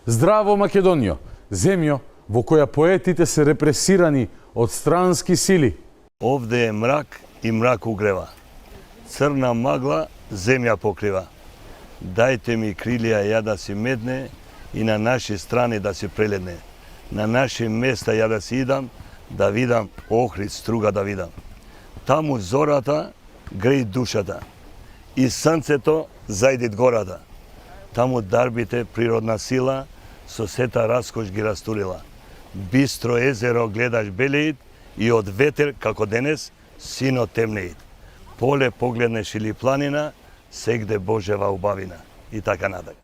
Здраво Македонијо, земјо во која поетите се репресирани од странски сили. Овде е мрак и мрак угрева. Црна магла земја покрива. Дајте ми крилија ја да си медне и на наши страни да си преледне. На наши места ја да си идам, да видам Охрид струга да видам. Таму зората греи душата и сонцето зајдит гората. Таму дарбите природна сила со сета раскош ги растурила. Бистро езеро гледаш белеит и од ветер како денес сино темнеит. Поле погледнеш или планина, сегде Божева убавина. И така натака.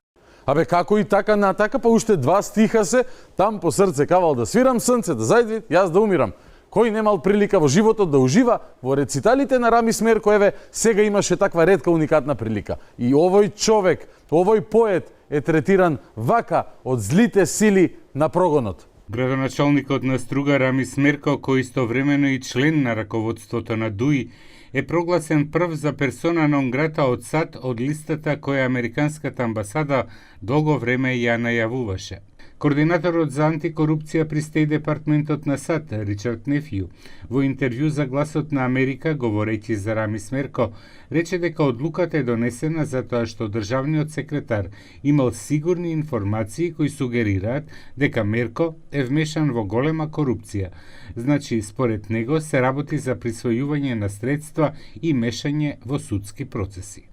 Абе како и така натака, па уште два стиха се, там по срце кавал да свирам, сонце да зајде, јас да умирам. Кој немал прилика во животот да ужива во рециталите на Рами Смерко, еве, сега имаше таква ретка уникатна прилика. И овој човек, овој поет е третиран вака од злите сили на прогонот. Градоначалникот на Струга Рами Смерко, кој истовремено и член на раководството на ДУИ, е прогласен прв за персона нон грата од САД од листата која Американската амбасада долго време ја најавуваше. Координаторот за антикорупција при Стејт департментот на САД, Ричард Нефју, во интервју за Гласот на Америка, говорејќи за Рами Смерко, рече дека одлуката е донесена затоа што државниот секретар имал сигурни информации кои сугерираат дека Мерко е вмешан во голема корупција. Значи, според него се работи за присвојување на средства и мешање во судски процеси.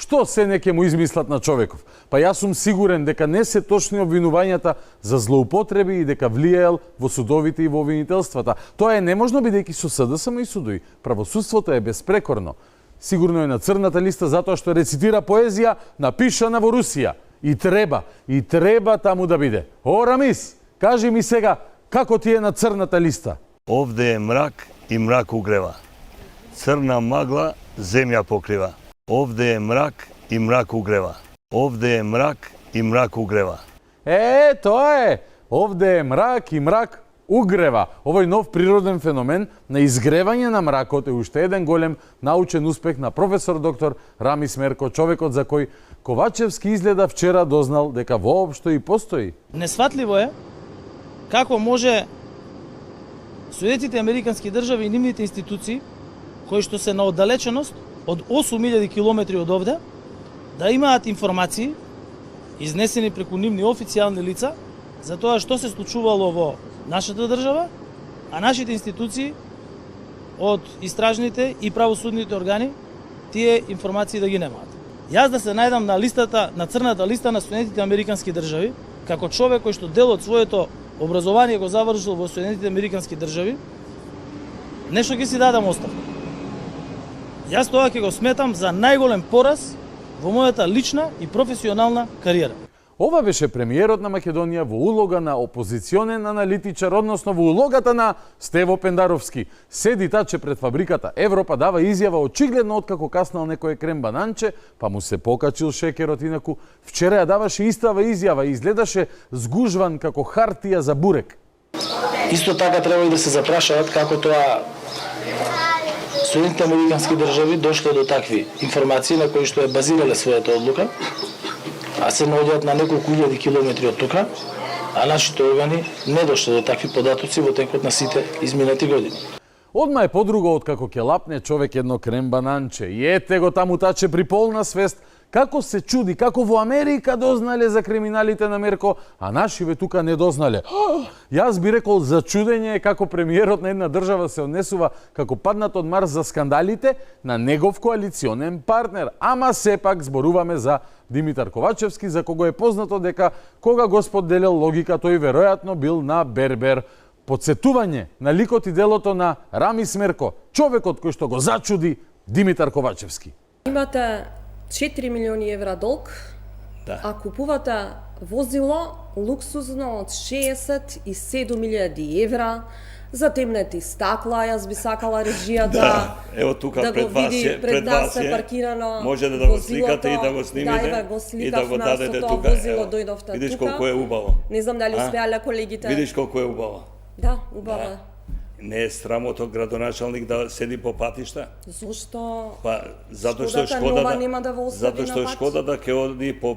Што се не ќе му измислат на човеков? Па јас сум сигурен дека не се точни обвинувањата за злоупотреби и дека влијаел во судовите и во обвинителствата. Тоа е неможно бидејќи со СДСМ и судови. Правосудството е безпрекорно. Сигурно е на црната листа затоа што рецитира поезија напишана во Русија. И треба таму да биде. О, Рамис, кажи ми сега, како ти е на црната листа? Овде е мрак и мрак угрева. Црна магла земја покрива. Овде е мрак и мрак угрева. Овде е мрак и мрак угрева. Тоа е! Овде е мрак и мрак угрева. Овој нов природен феномен на изгревање на мракот е уште еден голем научен успех на професор доктор Рами Смерко, човекот за кој Ковачевски изгледа вчера дознал дека воопшто и постои. Несватливо е како може Соединетите американски држави и нивните институции, кои што се на оддалеченост од 8000 километри од овде, да имаат информации изнесени преку нивни официјални лица за тоа што се случувало во нашата држава, а нашите институции од истражните и правосудните органи тие информации да ги немаат. Јас да се најдам на листата, на црната листа на Соединетите американски држави, како човек кој што дел од своето образование го завршил во Соединетите американски држави, нешто ќе си дадам оставка. Јас тоа ќе го сметам за најголем пораз во мојата лична и професионална кариера. Ова беше премиерот на Македонија во улога на опозиционен аналитичар, односно во улогата на Стево Пендаровски. Седи таче пред фабриката Европа, дава изјава очигледно откако каснал некој крем бананче, па му се покачил шекерот, инаку вчера ја даваше истава изјава и изгледаше згужван како хартија за бурек. Исто така треба и да се запрашаат како тоа Соединетите американски држави дошле до такви информации на кои што е базирале својата одлука, а се наоѓаат на неколку илјади километри од тука, а нашите органи не дошле до такви податоци во текот на сите изминати години. Одма е подруго од како ќе лапне човек едно крем бананче. И ете го таму таче при полна свест, како се чуди, како во Америка дознале за криминалите на Мерко, а нашиве тука не дознале. Јас би рекол за чудење е како премиерот на една држава се однесува како паднат од Марс за скандалите на негов коалиционен партнер. Ама сепак зборуваме за Димитар Ковачевски, за кого е познато дека кога го споделил логика, тој веројатно бил на бербер. Подсетување на ликот и делото на Рами Смерко, човекот кој што го зачуди Димитар Ковачевски. Имате 4 милиони евра долг, а купувате возило луксузно од 67.000 евра, затемнети стакла, јас би сакала режијата Ево тука да пред го вас види, е, пред нас е паркирано. Можете да го сликате и да го снимите да го и да го дадете тука. тука. Возило дојдовте видиш тука. колку е убаво. Не знам дали успеале колегите. Видиш колку е убаво. Да, убаво. Не е срамото градоначалник да седи по патишта? Зошто? Па затоа што Шкодата Шкода нова нема да во остави затоа што на пат. Шкода да ќе оди по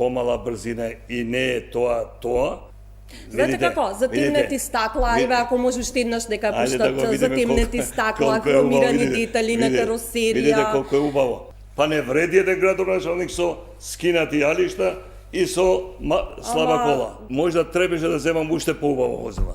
помала брзина и не е тоа. Знаете како? Затемнети стакла, ајде ако можеш еднаш дека пуштат затемнети стакла, хромирани детали на каросерија. Видите колку е убаво. Па не вреди еден градоначалник со скинати јалишта и со слаба кола. Можда требаше да земам уште поубаво возила.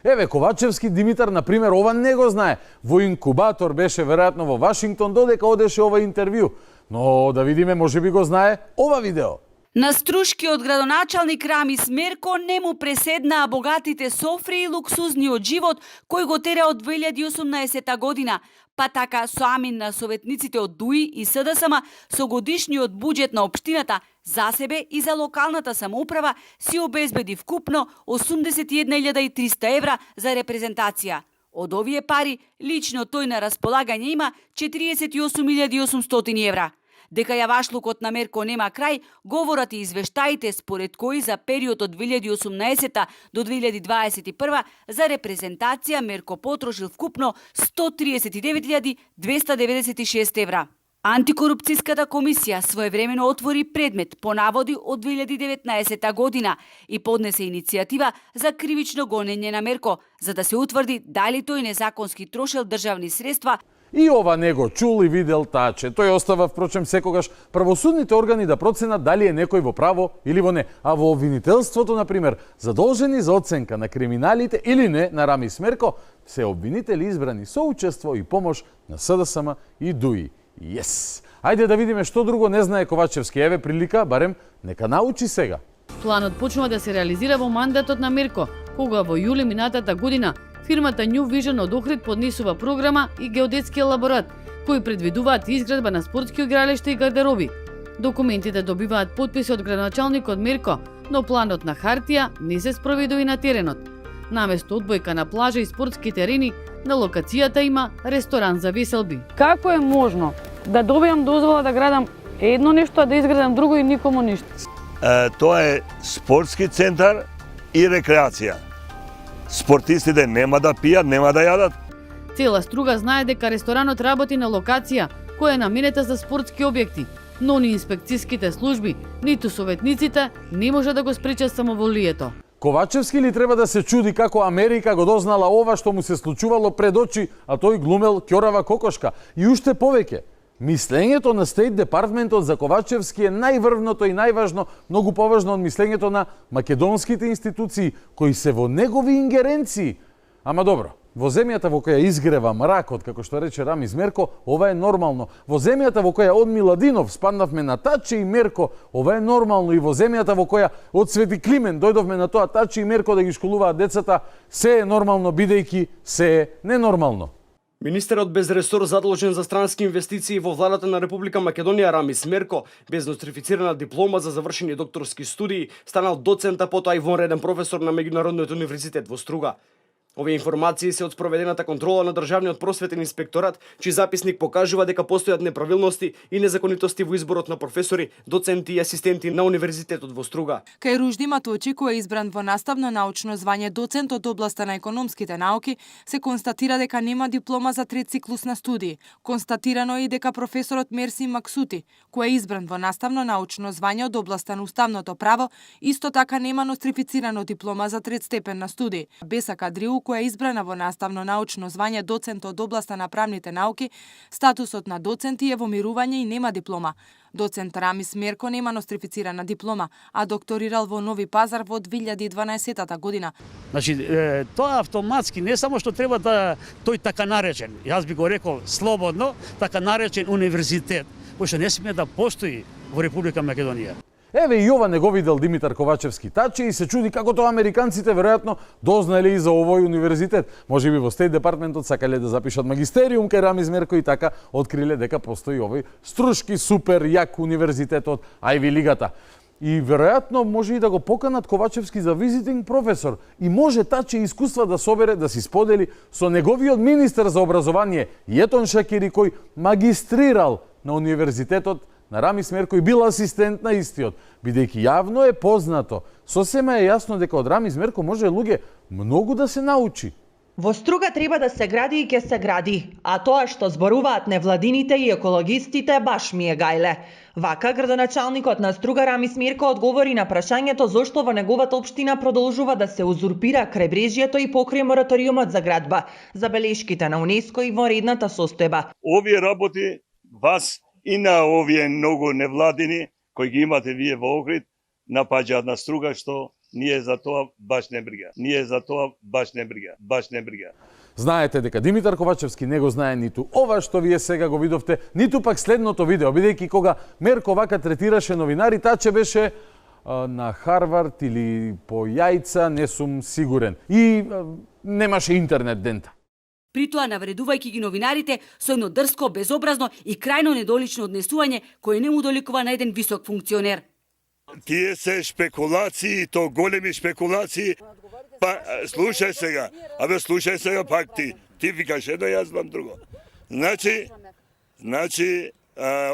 Еве, Ковачевски Димитар, например, ова не го знае. Во инкубатор беше веројатно во Вашингтон додека одеше ова интервју. Но да видиме, може би го знае ова видео. На струшкиот градоначалник Рами Смерко не му преседнаа богатите софри и луксузниот живот кој го тера од 2018 година, па така со амин на советниците од ДУИ и СДСМ со годишниот буџет на општината за себе и за локалната самоуправа си обезбеди вкупно 81.300 евра за репрезентација. Од овие пари, лично тој на располагање има 48.800 евра. Дека јавашлукот на Мерко нема крај, говорат и извештаите според кои за период од 2018 до 2021 за репрезентација Мерко потрошил вкупно 139.296 евра. Антикорупцијската комисија своевремено отвори предмет по наводи од 2019 година и поднесе иницијатива за кривично гонење на Мерко, за да се утврди дали тој незаконски трошел државни средства. И ова не го чул и видел Таче. Тој остава, впрочем, секогаш правосудните органи да проценат дали е некој во право или во не. А во обвинителството, например, задолжени за оценка на криминалите или не на Рами Смерко, се обвинители избрани со учество и помош на СДСМ и ДУИ. Yes! Ајде да видиме што друго не знае Ковачевски. Еве прилика, барем нека научи сега. Планот почнува да се реализира во мандатот на Мерко, кога во јули минатата година фирмата New Vision од Охрид поднесува програма и геодетски елаборат, кои предвидуваат изградба на спортски игралишта и гардероби. Документите добиваат потписи од градоначалникот Мерко, но планот на хартија не се спроведува и на теренот. Наместо одбојка на плажа и спортски терени, на локацијата има ресторан за веселби. Како е можно да добијам дозвола да градам едно нешто, а да изградам друго и никому ништо? Тоа е спортски центар и рекреација. Спортистите нема да пијат, нема да јадат. Цела Струга знае дека ресторанот работи на локација која е наменета за спортски објекти, но ни инспекцијските служби, ниту советниците не може да го спречат самоволието. Ковачевски ли треба да се чуди како Америка го дознала ова што му се случувало пред очи, а тој глумел ќорава кокошка? И уште повеќе, мислењето на Стейт Департментот за Ковачевски е најврвното и најважно, многу поважно од мислењето на македонските институции, кои се во негови ингеренции. Ама добро, во земјата во која изгрева мракот, како што рече Рами Мерко, ова е нормално. Во земјата во која од Миладинов спаднавме на Таче и Мерко, ова е нормално. И во земјата во која од Свети Климен дојдовме на тоа Таче и Мерко да ги школуваат децата, се е нормално, бидејќи се е ненормално. Министерот без ресор задолжен за странски инвестиции во владата на Република Македонија Рами Смерко, без нострифицирана диплома за завршени докторски студии, станал доцент, а потоа и вонреден професор на Меѓународниот универзитет во Струга. Овие информации се од спроведената контрола на Државниот просветен инспекторат, чиј записник покажува дека постојат неправилности и незаконитости во изборот на професори, доценти и асистенти на Универзитетот во Струга. Кај Ружди Маточи, кој е избран во наставно научно звање доцент од областа на економските науки, се констатира дека нема диплома за трет циклус на студии. Констатирано е и дека професорот Мерси Максути, кој е избран во наставно научно звање од областа на уставното право, исто така нема нострифицирано диплома за трет степен на студии. Беса Кадриу, која е избрана во наставно научно звање доцент од областа на правните науки, статусот на доценти е во мирување и нема диплома. Доцент Рами Смерко нема нострифицирана диплома, а докторирал во Нови Пазар во 2012 година. Значи, тоа автоматски не само што треба да тој така наречен, јас би го рекол слободно, така наречен универзитет, кој што не сме да постои во Република Македонија. Еве и ова не го видел Димитар Ковачевски Таче и се чуди како тоа американците веројатно дознале и за овој универзитет. Можеби во Стейт Департментот сакале да запишат магистериум кај Рами Мерко и така откриле дека постои овој струшки супер јак универзитет од Ајви лигата. И веројатно може и да го поканат Ковачевски за визитинг професор и може Таче искуства да собере, да си сподели со неговиот министер за образование Јетон Шакири, кој магистрирал на универзитетот на Рами Мерко и бил асистент на истиот, бидејќи јавно е познато, сосема е јасно дека од Рами Мерко може луѓе многу да се научи. Во Струга треба да се гради и ќе се гради, а тоа што зборуваат невладините и екологистите баш ми е гајле. Вака, градоначалникот на Струга Рамис Мирко одговори на прашањето зошто во неговата општина продолжува да се узурпира крајбрежјето и покрај мораториумот за градба, забелешките на УНЕСКО и вонредната состојба. Овие работи вас и на овие многу невладини кои ги имате вие во Охрид напаѓаат на Струга, што ние за тоа баш не брига. Баш не брига. Знаете дека Димитар Ковачевски не го знае ниту ова што вие сега го видовте, ниту пак следното видео, бидејќи кога Мерко вака третираше новинари, таче беше на Харвард или по јајца, не сум сигурен. И немаше интернет дента. При тоа навредувајќи ги новинарите со едно дрско, безобразно и крајно недолично однесување кое не му доликува на еден висок функционер. Тие се шпекулации, то големи шпекулации. Па, слушај сега пак ти. Ти викаш едно, јас знам друго. Значи,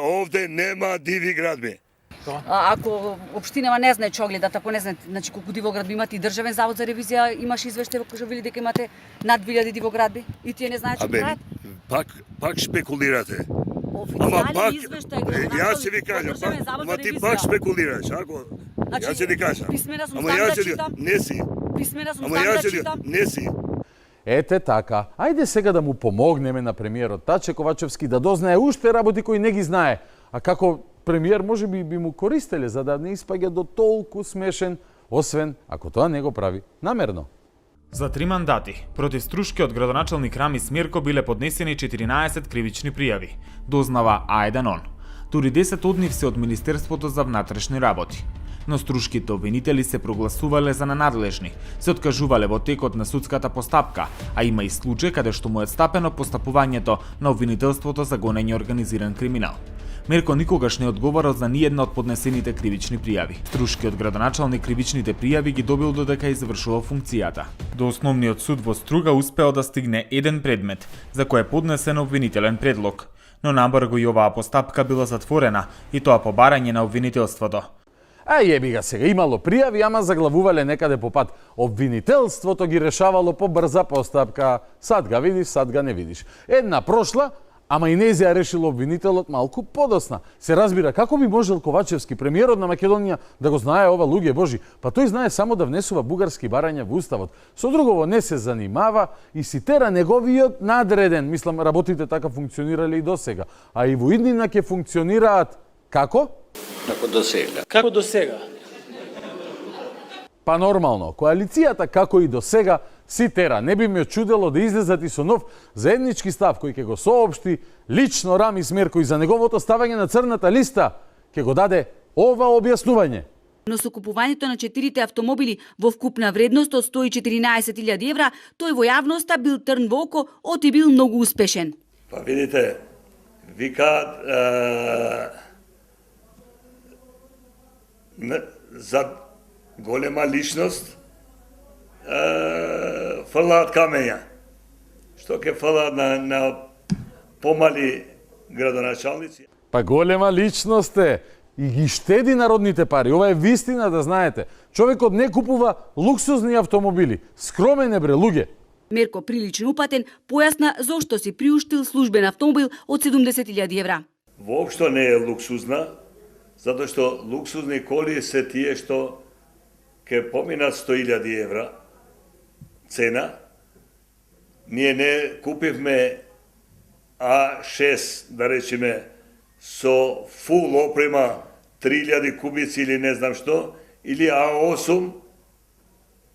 овде нема диви градби. Ако општинава не знае што гледат, ако не знае, значи колку дивоградби имате и Државен завод за ревизија имаш извештај во кој вели дека имате над 1000 дивоградби и тие не знаат што прават. Пак шпекулирате. Ама пак, јас ќе ви кажам, ама ти пак шпекулираш, ако... Јас ќе ти кажам. Писмена сум стан да читам. Не си. Писмена сум стан да читам. Не си. Ете така. Ајде сега да му помогнеме на премиерот Таче Ковачевски да дознае уште работи кои не ги знае. А како премиер може би му користеле за да не испаѓа до толку смешен, освен ако тоа не го прави намерно. За 3 мандати против струшкиот градоначалник Рамис Мирко биле поднесени 14 кривични пријави, дознава А1 Дури 10 од нив се од Министерството за внатрешни работи. Но струшките обвинители се прогласувале за ненадлежни, се откажувале во текот на судската постапка, а има и случај каде што му е стапено постапувањето на обвинителството за гонење организиран криминал. Мирко никогаш не одговарал за ниедна од поднесените кривични пријави. Струшкиот градоначалник кривичните пријави ги добил додека извршувал функцијата. До основниот суд во Струга успеал да стигне еден предмет, за кој е поднесен обвинителен предлог. Но набрзо и оваа постапка била затворена, и тоа по барање на обвинителството. А јеби га сега, имало пријави, ама заглавувале некаде по пат. Обвинителството ги решавало по брза постапка. Сад га видиш, сад га не видиш. Една прошла, ама и нејзија решил обвинителот малку подосна. Се разбира, како би можел Ковачевски, премиерот на Македонија, да го знае ова, луѓе божи? Па тој знае само да внесува бугарски барања во уставот. Со другово не се занимава и си тера неговиот надреден. Мислам, работите така функционирале и досега. А и во иднина ќе функционираат како? Како до сега? Па нормално, коалицијата како и до сега си тера. Не би ме чудело да излезат и со нов заеднички став кој ќе го соопшти лично Рамис Мирко и за неговото ставање на црната листа ќе го даде ова објаснување. Но со купувањето на 4 автомобили во вкупна вредност од 114.000 евра, тој во јавноста бил трн во око, оти бил многу успешен. Па видите, викаат за голема личност фрлаат камења. Што ќе фрлаат на помали градоначалници? Па голема личност е и ги штеди народните пари. Ова е вистина, да знаете. Човекот не купува луксузни автомобили. Скромен е, бре, луѓе. Мерко, прилично упатен, појасна зошто си приуштил службен автомобил од 70.000 евра. Воопшто не е луксузна, затоа што луксузни коли се тие што ќе поминат 100.000 евра цена. Ние не купивме А6, да речеме, со фул опрема 3000 кубици или не знам што, или А8,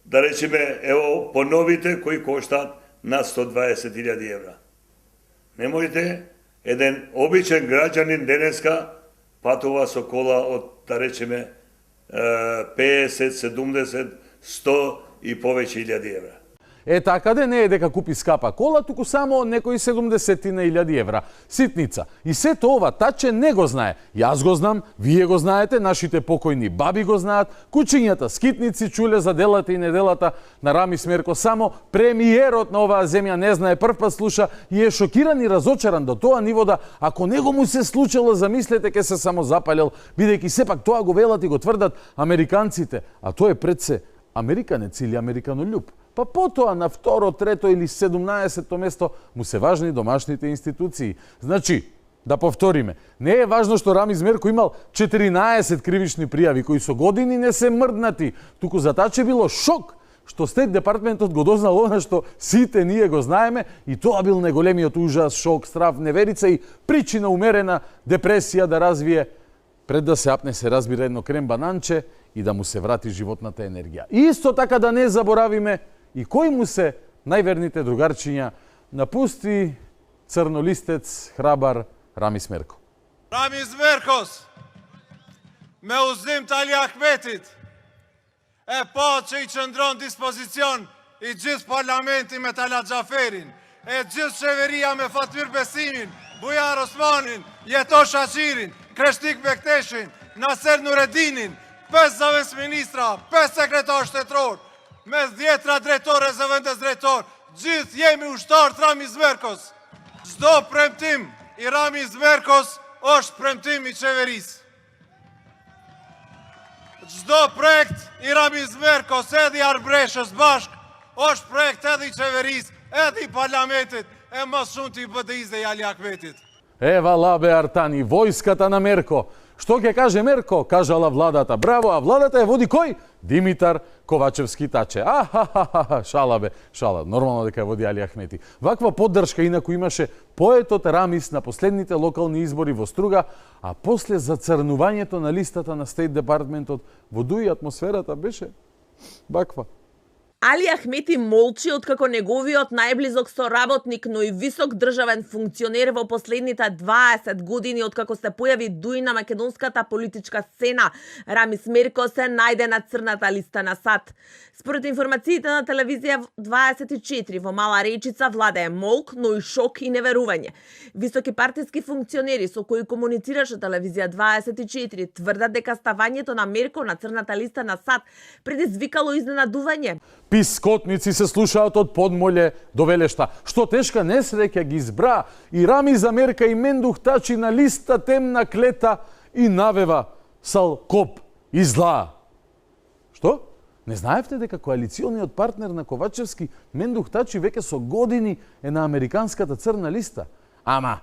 да речеме, ево, поновите кои коштаат на 120.000 евра. Не можете еден обичен граѓанин денеска патува со кола од, да речеме, 50, 70, 100 и повеќе илјади евра. Е, така де не е дека купи скапа кола, туку само некои 70.000 евра. Ситница. И сето ова Таче не го знае. Јас го знам, вие го знаете, нашите покојни баби го знаат, кучињата скитници чуле за делата и неделата на Рамис Мирко. Само премиерот на оваа земја не знае, прв пат слуша и е шокиран и разочаран до тоа ниво да ако него му се случило, замислете, ке се само запалил, бидејќи сепак тоа го велат и го тврдат американците, а тој е пред се американец или американолюб. Па потоа на второ, трето или 17-то место му се важни домашните институции. Значи, да повториме, не е важно што Рамис Мерко имал 14 кривични пријави кои со години не се мрднати, туку затаче било шок што Стейт департментот го дознал она што сите ние го знаеме и тоа бил најголемиот ужас, шок, страв, неверица и причина умерена депресија да развие пред да се апне, се разбира, едно крем бананче и да му се врати животната енергија. И исто така да не заборавиме и кој му се најверните другарчиња напусти црнолистец, храбар Рамис Мерко. Рамис Меркос, me uzim Tali Ahmetit, e pa që i qëndron dispozicion i gjithë parlamenti me Talat Xhaferin, e gjithë qeveria me Fatmir Besimin, Bujar Osmanin, Jeto Shaqirin, Kreshtik Bekteshin, Naser Nuredinin, 5 zëvendës ministra, 5 sekretar shtetror, me 10 drejtore zëvendës drejtor, gjithë jemi ushtarë të Ramis Merkos. Çdo premtim i Ramis Merkos është premtim i qeverisë. Çdo projekt i Рамис Меркос edhe i Arbreshës bashk është projekt edhe i qeverisë, edhe i parlamentit, e më shumë të i BDI-s dhe i Ali Ahmetit. Ева лабе Артани, војската на Мерко. Што ќе каже Мерко, кажала владата. Браво, а владата ја води кој? Димитар Ковачевски Таче. Шала бе, шала. Нормално дека ја води Али Ахмети. Ваква поддршка инаку имаше поетот Рамис на последните локални избори во Струга, а после зацрнувањето на листата на Стейт департментот во Дуи атмосферата беше ваква. Али Ахмети молчи откако неговиот најблизок соработник, но и висок државен функционер во последните 20 години откако се појави Дуи на македонската политичка сцена, Рамис Мерко се најде на црната листа на САД. Според информациите на телевизија 24 во Мала Речица владее молк, но и шок и неверување. Високи партиски функционери со кои комуницираше телевизија 24 тврдат дека ставањето на Мерко на црната листа на САД предизвикало изненадување. Пискотници се слушаат од подмоле до велешта. Што тешка несреќа ги избра и Рамис Мерка и Мендух Тачи на листа темна клета и навева сал коп и зла. Што? Не знаевте дека коалициониот партнер на Ковачевски, Мендух Тачи, веќе со години е на американската црна листа? Ама,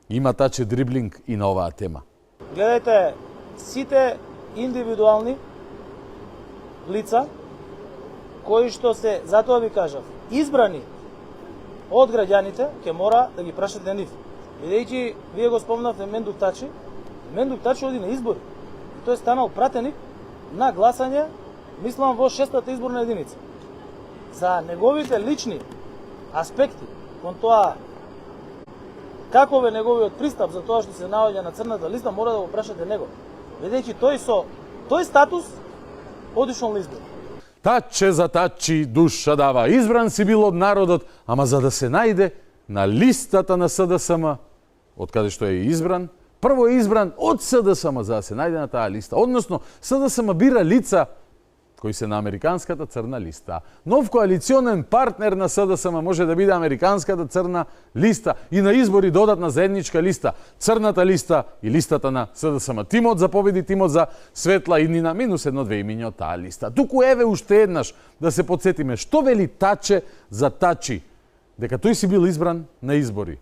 има Таче дриблинг и на оваа тема. Гледајте, сите индивидуални лица кои што се, затоа ви кажав, избрани од граѓаните, ќе мора да ги прашате нив. Бидејќи, вие го спомнавте Мендух Тачи оди на избори. И тој станал пратеник на гласање, мислам, во 6-та изборна единица. За неговите лични аспекти, кон тоа каков е неговиот пристап за тоа што се наоѓа на црната листа, мора да го прашате него. Бидејќи тој со тој статус одишол на избори. Таче за Тачи душа дава. Избран си бил од народот, ама за да се најде на листата на СДСМ, од каде што е избран, прво е избран од СДСМ за да се најде на таа листа. Односно, СДСМ бира лица кои се на американската црна листа. Нов коалиционен партнер на СДСМ може да биде американската црна листа и на избори додатна заедничка листа. Црната листа и листата на СДСМ. Тимот за победи, тимот за светла иднина, минус 1-2 имиња од таа листа. Туку еве уште еднаш да се подсетиме што вели Таче за Тачи, дека тој си бил избран на избори.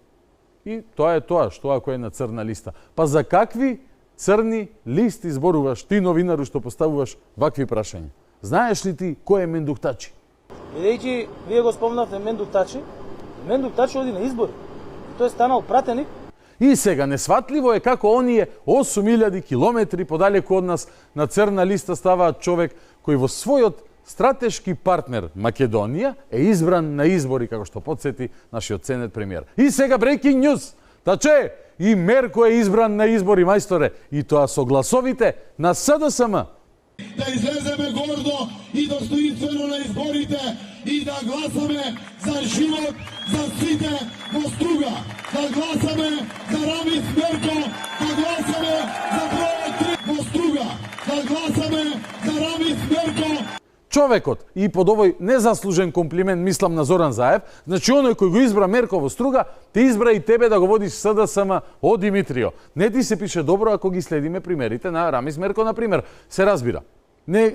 И тоа е тоа, што ако е на црна листа. Па за какви црни листи зборуваш ти, новинару, што поставуваш вакви прашања? Знаеш ли ти кој е Мендух Тачи? Бидејќи вие го спомнавте Мендух Тачи оди на избори. И тој станал пратеник. И сега несватливо е како оние 8000 километри подалеку од нас на црна листа ставаат човек кој во својот стратешки партнер Македонија е избран на избори, како што подсети нашиот ценет премиер. И сега breaking news. Таче, и Мерко е избран на избори, мајсторе, и тоа со гласовите на СДСМ. Да излеземе гордо и достоинствено на изборите и да гласаме за живот за сите во Струга. Да гласаме за Рамис Мерко, да гласаме за бројот 3 во Струга. Да гласаме за Рамис Мерко. Човекот, и под овој незаслужен комплимент мислам на Зоран Заев, значи оној кој го избра Мерко во Струга, те избра и тебе да го водиш СДСМ од Димитрио. Не ти се пише добро ако ги следиме примерите на Рамис Мерко, например. Се разбира. Не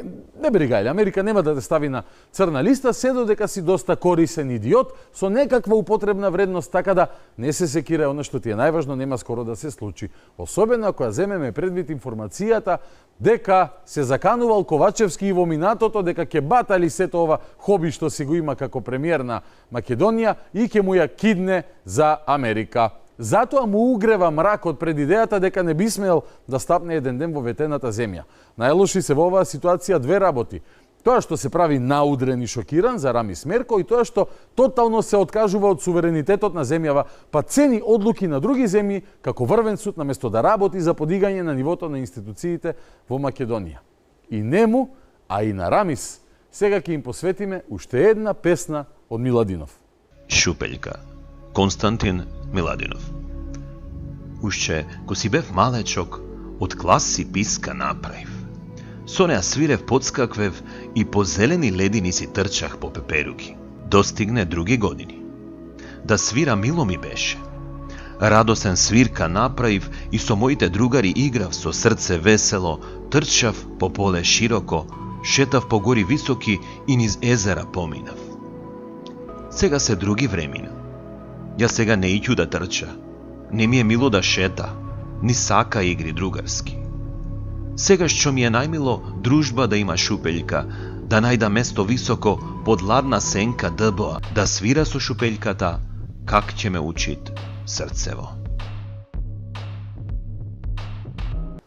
бригајле, Америка нема да те стави на црна листа се додека си доста корисен идиот со некаква употребна вредност, така да не се секира она што ти е најважно, нема скоро да се случи. Особено ако ја земеме предвид информацијата дека се заканувал Ковачевски и во минатото дека ќе батали сето ова хоби што си го има како премиер на Македонија и ќе му ја кидне за Америка. Затоа му угрева мракот пред идејата дека не би смел да стапне еден ден во ветената земја. Најлоши се во оваа ситуација две работи. Тоа што се прави наудрен и шокиран за Рами Смерко и тоа што тотално се откажува од суверенитетот на земјава, па цени одлуки на други земји како врвен суд наместо да работи за подигање на нивото на институциите во Македонија. И нему, а и на Рамис, сега ќе им посветиме уште една песна од Миладинов. Шупељка. Константин Миладинов. Уште, ко си бев малечок, од клас си писка направив. Со неа свирев, подскаквев и по зелени ледини си трчах по пеперуки. Достигне други години. Да свира мило ми беше. Радосен свирка направив и со моите другари играв со срце весело, трчав по поле широко, шетав по гори високи и низ езера поминав. Сега се други времена. Ја сега не иќу да трча, не ми е мило да шета, ни сака игри другарски. Сега што ми е најмило дружба да има шупељка, да најда место високо под ладна сенка дбоа, да свира со шупељката, как ќе ме учит срцево.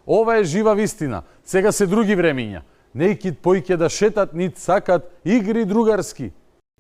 Ова е жива вистина. Сега се други времиња. Нејкид појќе да шетат, нит сакат игри другарски.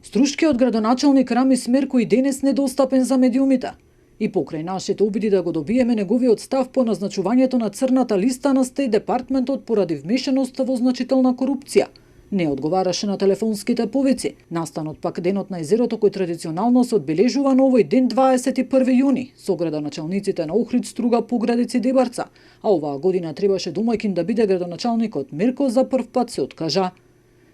Струшкиот градоначалник Рами Смерко и денес недостапен за медиумите. И покрај нашите обиди да го добиеме неговиот став по назначувањето на црната листа на Стејт Департментот поради вмешаност во значителна корупција, не одговараше на телефонските повици. Настанот пак денот на езерото кој традиционално се одбележува на овој ден 21 јуни со градоначалниците на Охрид, Струга, Поградец и Дебарца, а оваа година требаше домаќин да биде градоначалникот Мерко, за прв пат се откажа.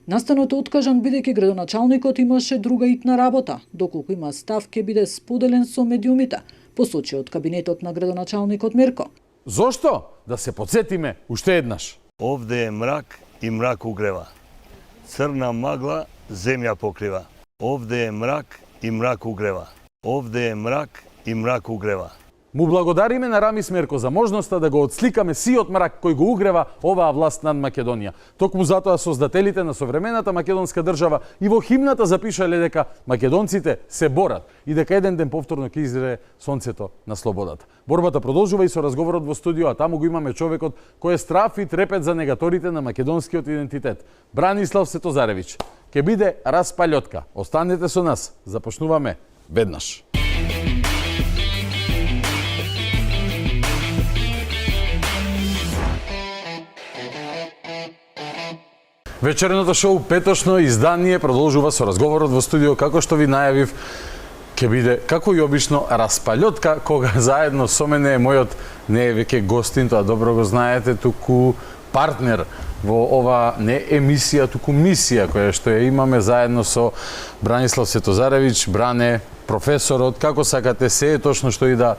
Настанот е откажан бидејќи градоначалникот имаше друга итна работа, доколку има став ќе биде споделен со медиумите, посочи од кабинетот на градоначалникот Мерко. Зошто? Да се подсетиме уште еднаш. Овде е мрак и мрак угрева. Црна магла земја покрива. Овде е мрак и мрак угрева. Овде е мрак и мрак угрева. Му благодариме на Рами Смерко за можноста да го отсликаме сиот мрак кој го угрева оваа власт над Македонија. Токму затоа создателите на современата македонска држава и во химната запишале дека македонците се борат и дека еден ден повторно ќе изгрее сонцето на слободата. Борбата продолжува и со разговорот во студио, а таму го имаме човекот кој е страф и трепет за негаторите на македонскиот идентитет. Бранислав Светозаревич. Ке биде распалјотка. Останете со нас. Започнуваме веднаш. Вечерното шоу петошно издание продолжува со разговорот во студио, како што ви најавив, ќе биде, како и обично, распалјотка, кога заедно со мене е мојот, не е веќе гостин, тоа добро го знаете, туку партнер во ова не емисија, туку мисија, која што ја имаме заедно со Бранислав Светозаревич. Бране, професорот, како сакате, се е точно што и да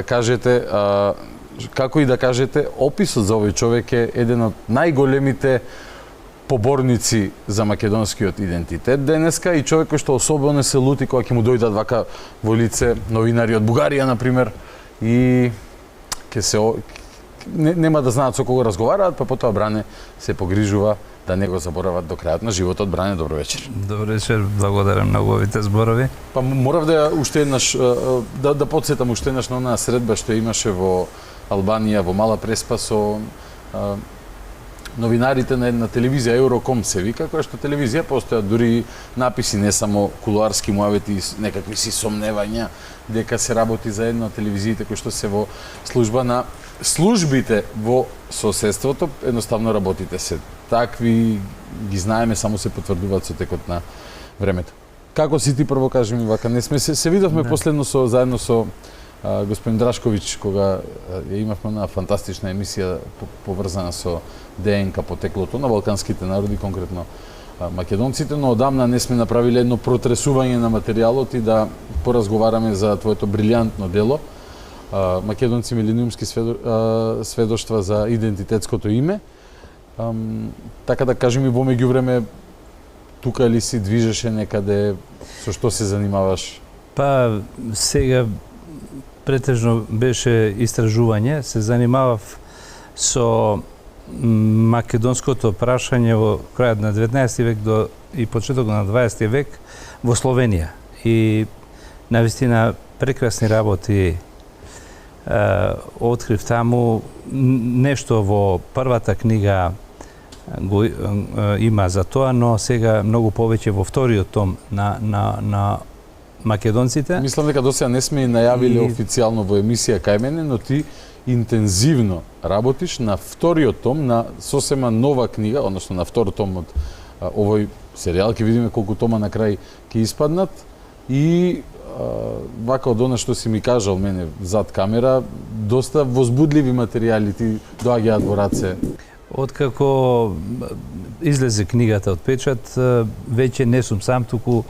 кажете, како и да кажете, описот за овој човек е еден од најголемите поборници за македонскиот идентитет денеска и човек кој што особено се лути кога ќе му дојдат вака во лице новинари од Бугарија, например, и ќе се нема да знаат со кого разговараат, па потоа Бране се погрижува да не го заборават до крајот на животот. Бране, добро вечер. Добро вечер, благодарам на овите зборови. Па морав да уште еднаш да потсетам уште еднаш на онаа средба што имаше во Албанија, во Мала Преспа со новинарите на една телевизија Евроком се вика, која што телевизија постојат дури написи, не само кулуарски муавети, некакви си сомневања дека се работи за една од телевизиите кои што се во служба на службите во соседството, едноставно работите се такви, ги знаеме, само се потврдуваат со текот на времето. Како си ти, прво кажи ми вака, не сме се видовме последно заедно со господин Драшковиќ, кога ја имавме на фантастична емисија поврзана со ДНК потеклото на балканските народи, конкретно македонците, но одамна не сме направиле едно протресување на материјалот и да поразговараме за твоето брилјантно дело Македонци милениумски сведоштва за идентитетското име. така да кажем и во меѓувреме тука ли си движеше некаде, со што се занимаваш? Па сега претежно беше истражување, се занимавав со македонското прашање во крајот на 19 век и почеток на 20 век во Словенија. И навистина прекрасни работи открив таму. Нешто во првата книга го има за тоа, но сега многу повеќе во вториот том на македонците. Мислам дека досега не сме и најавиле официјално во емисија кај мене, но ти интензивно работиш на вториот том на сосема нова книга, односно на втор том од овој серијал. Ќе видиме колку тома на крај ќе испаднат. И вака од она што си ми кажал мене зад камера, доста возбудливи материјали ти доаѓаат во раце. Откако излезе книгата од печат, веќе не сум сам, туку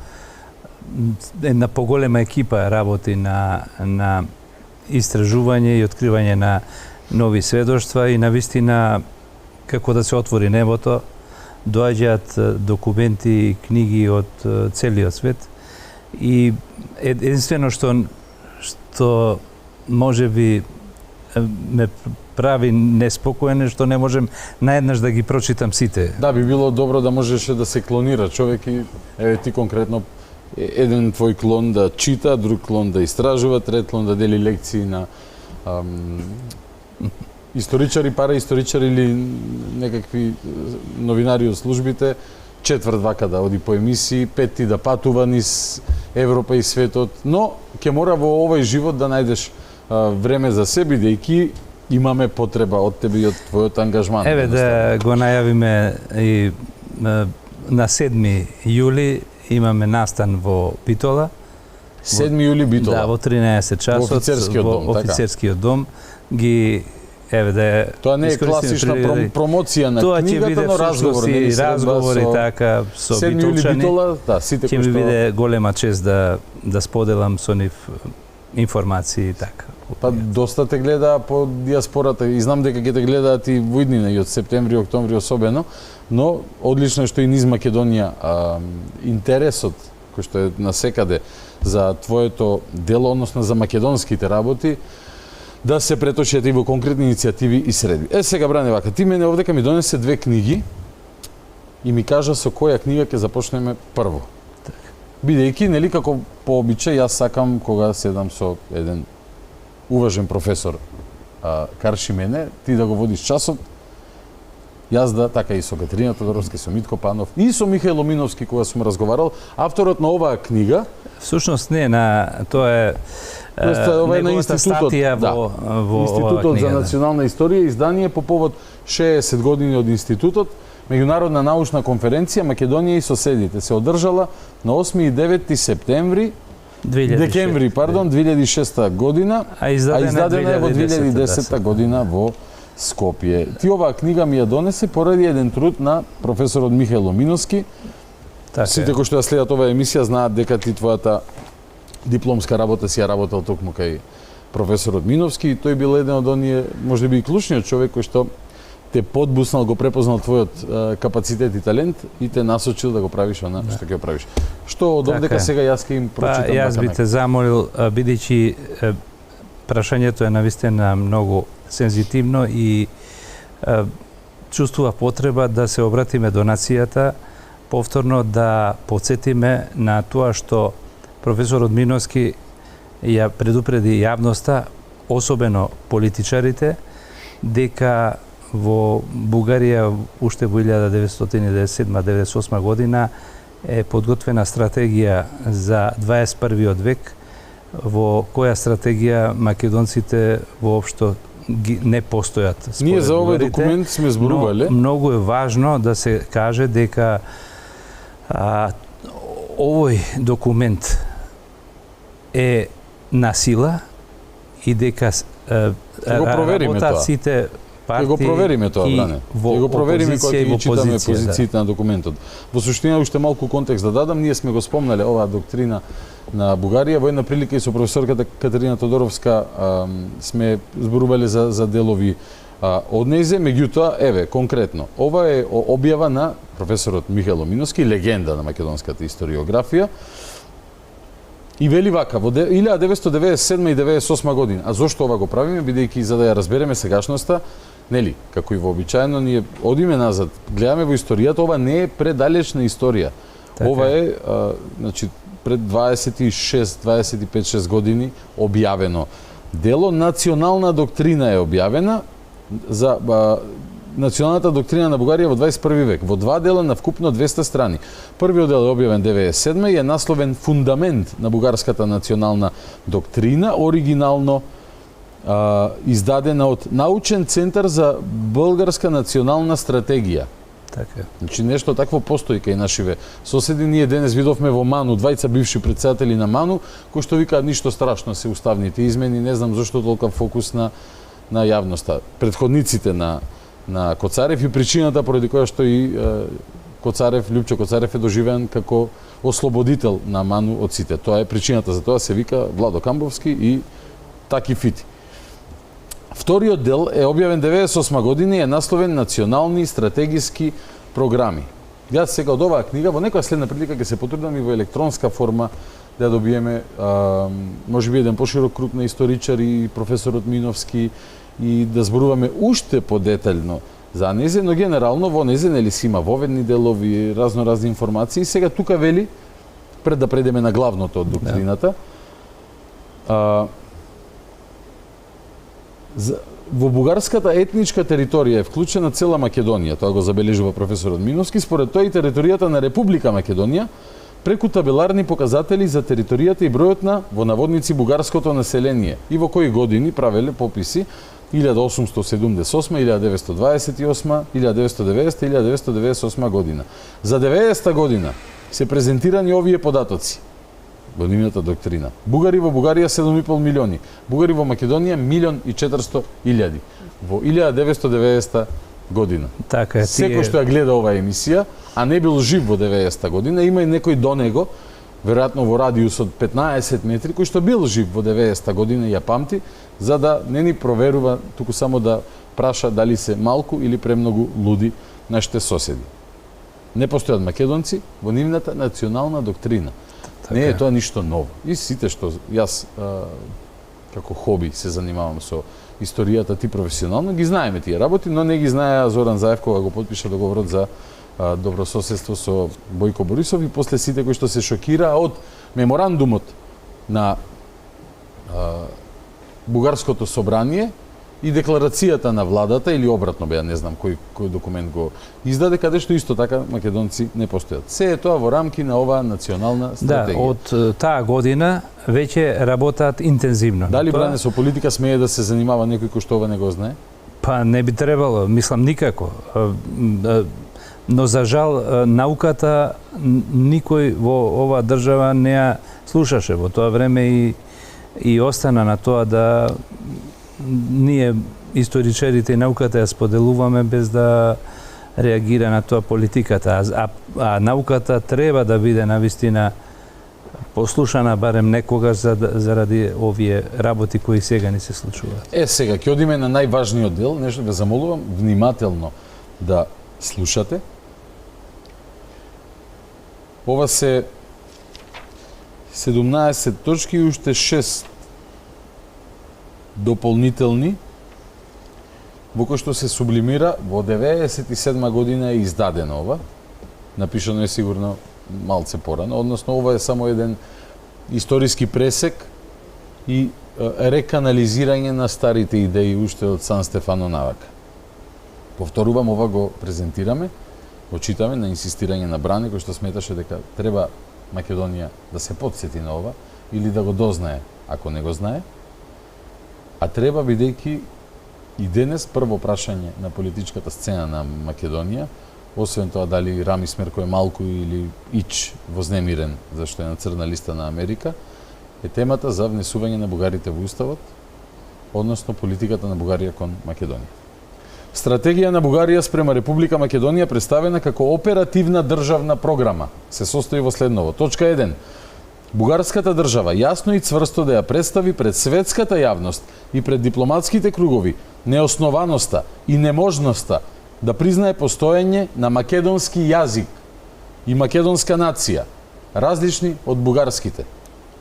една поголема екипа работи на истражување и откривање на нови сведоштва и навистина како да се отвори небото, доаѓаат документи и книги од целиот свет. И единствено што може би ме прави неспокоен што не можем наеднаш да ги прочитам сите. Да, би било добро да можеше да се клонира човек и еве ти конкретно еден твој клон да чита, друг клон да истражува, трет клон да дели лекции на историчари, параисторичари или некакви новинари од службите, четврт вака да оди по емисии, петти да патува низ Европа и светот, но ќе мора во овој живот да најдеш време за себе, бидејќи имаме потреба од тебе и од твојот ангажман. Еве да го најавиме и на 7 јули имаме настан во Битола. 7 јули Битола? Да, во 13 часот. Во офицерскиот дом, во офицерскиот дом. Ги еве да тоа не е класична промоција на книгата, но разговори така со битолчани. Битола, да, сите ќе ми биде голема чест да споделам со нив информации така. Па доста те гледа по диаспората и знам дека ќе те гледаат и во иднина и од септември, октомври особено, но одлично е што и низ Македонија интересот кој што е насекаде за твоето дело, односно за македонските работи, да се преточат и во конкретни иницијативи и средби. Сега, Бране, вака, ти мене овдека ми донесе 2 книги и ми кажа со која книга ќе започнеме прво. Бидејќи, нели, како по обичај, јас сакам кога седам со еден уважен професор карши мене, ти да го водиш часот, јас да, така и со Катерина Тодоровска, и со Митко Панов, и со Михаил Ломиновски, кога сум разговарал, авторот на оваа книга. Всушност не, тоа е ова е на институтот, Институтот за национална историја, издание по повод 60 години од институтот. Меѓународна научна конференција Македонија и соседите се одржала на 8 и 9 септември 2006 година, а издадена е во 2010 година во Скопје. Ти оваа книга ми ја донесе поради еден труд на професорот Михаил Ломиновски. Сите кои што ја следат оваа емисија знаат дека ти твојата дипломска работа си ја работел токму кај професорот Миновски и тој бил еден од оние, можеби и клучниот човек кој што те подбуснал, го препознал твојот капацитет и талент и те насочил да го правиш она што ќе правиш. Што од овдека сега јас ќе им прочитам. Па јас би те замолил, бидејќи прашањето е навистина многу сензитивно и чувствува потреба да се обратиме до нацијата, повторно да подсетиме на тоа што професорот Миновски ја предупреди јавноста, особено политичарите, дека во Бугарија уште во 1997-98 година е подготвена стратегија за 21 век, во која стратегија македонците воопшто не постојат. Ние за овој документ сме зборувале. Многу е важно да се каже дека овој документ е на сила и дека работат сите партии. Ќе го провериме тоа, Бране. Ќе го провериме кога ќе читаме позициите на документот. Во суштина, уште малку контекст да дадам, ние сме го спомнале оваа доктрина на Бугарија. Во една прилика и со професорката Катерина Тодоровска сме зборувале за делови од нејзе, меѓутоа, еве, конкретно, ова е објава на професорот Михаил Миновски, легенда на македонската историографија, и вели вака, во 1997 и 1998 година. А зошто ова го правиме? Бидејќи за да ја разбереме сегашноста, нели, како и вообичаено, ние одиме назад, гледаме во историјата, ова не е предалечна историја. Така. Ова е, значи, пред 25-6 години објавено дело. Национална доктрина е објавена за националната доктрина на Бугарија во 21 век, во два дела на вкупно 200 страни. Првиот дел е објавен 97 и е насловен Фундамент на бугарската национална доктрина, оригинално издадена од Научен центар за Българска национална стратегија. Така. Значи нешто такво постои кај нашиве соседи. Ние денес видовме во Ману двајца бивши претседатели на Ману кои што викаат ништо страшно се уставните измени, не знам зошто толку фокус на јавноста. Претходниците на Коцарев и причината поради која што и Коцарев, Лјупчо Коцарев е доживеан како ослободител на Ману од сите. Тоа е причината, за тоа се вика Владо Камбовски и таки фити. Вториот дел е објавен 98 година и е насловен Национални стратегиски програми. Јас сега од оваа книга во некоја следна прилика ќе се потрудам и во електронска форма да добиеме можеби еден поширок круг на историчари, професорот Миновски, и да зборуваме уште подетално за незе, но генерално во незе нели си има воведни делови, разноразни информации. Сега тука вели, пред да предеме на главното од доктрината, во бугарската етничка територија е вклучена цела Македонија, тоа го забележува професорот Миновски. Според тоа и територијата на Република Македонија преку табеларни показатели за територијата и бројот на, во наводници, бугарското население и во кои години правеле пописи 1878, 1928, 1990 и 1998 година. За 90 година се презентирани овие податоци во нивната доктрина. Бугари во Бугарија 7,5 милиони, бугари во Македонија 1.400.000 во 1990 година. Така е. Секој што ја гледа оваа емисија, а не бил жив во 90 година, има и некој до него, веројатно во радиус од 15 метри, кој што бил жив во 90 година и ја памти, за да не ни проверува, туку само да праша дали се малку или премногу луди нашите соседи. Не постојат македонци во нивната национална доктрина. Така. Не е тоа ништо ново. И сите што јас како хоби се занимавам со историјата, ти професионално, ги знаеме тие работи, но не ги знаеа Зоран Заев кога го потпиша договорот за добрососедство со Бојко Борисов и после сите кои што се шокираа од меморандумот на Бугарското собрание и декларацијата на владата, или обратно беа, не знам кој документ го издаде, каде што исто така македонци не постојат. Се е тоа во рамки на оваа национална стратегија. Да, од таа година веќе работат интензивно. Дали Бране со политика смее да се занимава некој кој што ова не го знае? Па не би требало, мислам никако. Но за жал науката никој во оваа држава не ја слушаше во тоа време и остана на тоа да ние историчарите и науката ја споделуваме без да реагира на тоа политиката, а науката треба да биде навистина послушана барем некогаш заради овие работи кои сега ни се случуваат. Сега ќе одиме на најважниот дел, нешто ве замолувам внимателно да слушате. Ова се 17 точки и уште 6 дополнителни, во кој што се сублимира во 97 година е издадено ова. Напишано е сигурно малце порано, односно ова е само еден историски пресек и реканализирање на старите идеи уште од Сан Стефано навака. Повторувам, ова го презентираме, го читаме на инсистирање на Бране, кој што сметаше дека треба Македонија да се потсети на ова или да го дознае, ако не го знае. А треба, бидејќи и денес прво прашање на политичката сцена на Македонија, освен тоа дали Рами Смерко е малку или ич вознемирен зашто е на црна листа на Америка, е темата за внесување на бугарите во уставот, односно политиката на Бугарија кон Македонија. Стратегија на Бугарија спрема Република Македонија представена како оперативна државна програма се состои во следново. Точка 1. Бугарската држава јасно и цврсто да ја представи пред светската јавност и пред дипломатските кругови неоснованоста и неможноста да признае постоење на македонски јазик и македонска нација, различни од бугарските.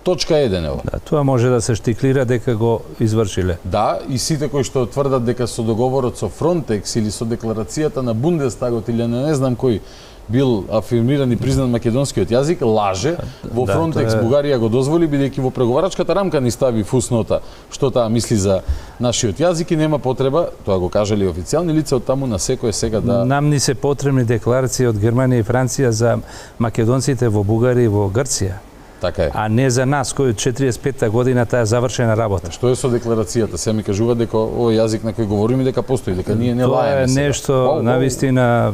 Точка 1 е ова. Да, тоа може да се штиклира дека го извршиле. Да, и сите кои што тврдат дека со договорот со Фронтекс или со декларацијата на Бундестагот или не знам кој бил афирмиран и признан македонскиот јазик, лаже. Во Фронтекс Бугарија го дозволи, бидејќи во преговарачката рамка ни стави фуснота што таа мисли за нашиот јазик и нема потреба, тоа го кажале официјални лица од таму на секој сега да... Нам ни се потребни декларации од Германија и Франција за македонците во Бугарија и во Грција. Така е. А не за нас кој од 45-та година таа завршена работа. Што е со декларацијата? Се ми кажува дека овој јазик на кој говориме дека постои, дека ние не лаеме. Тоа е нешто навистина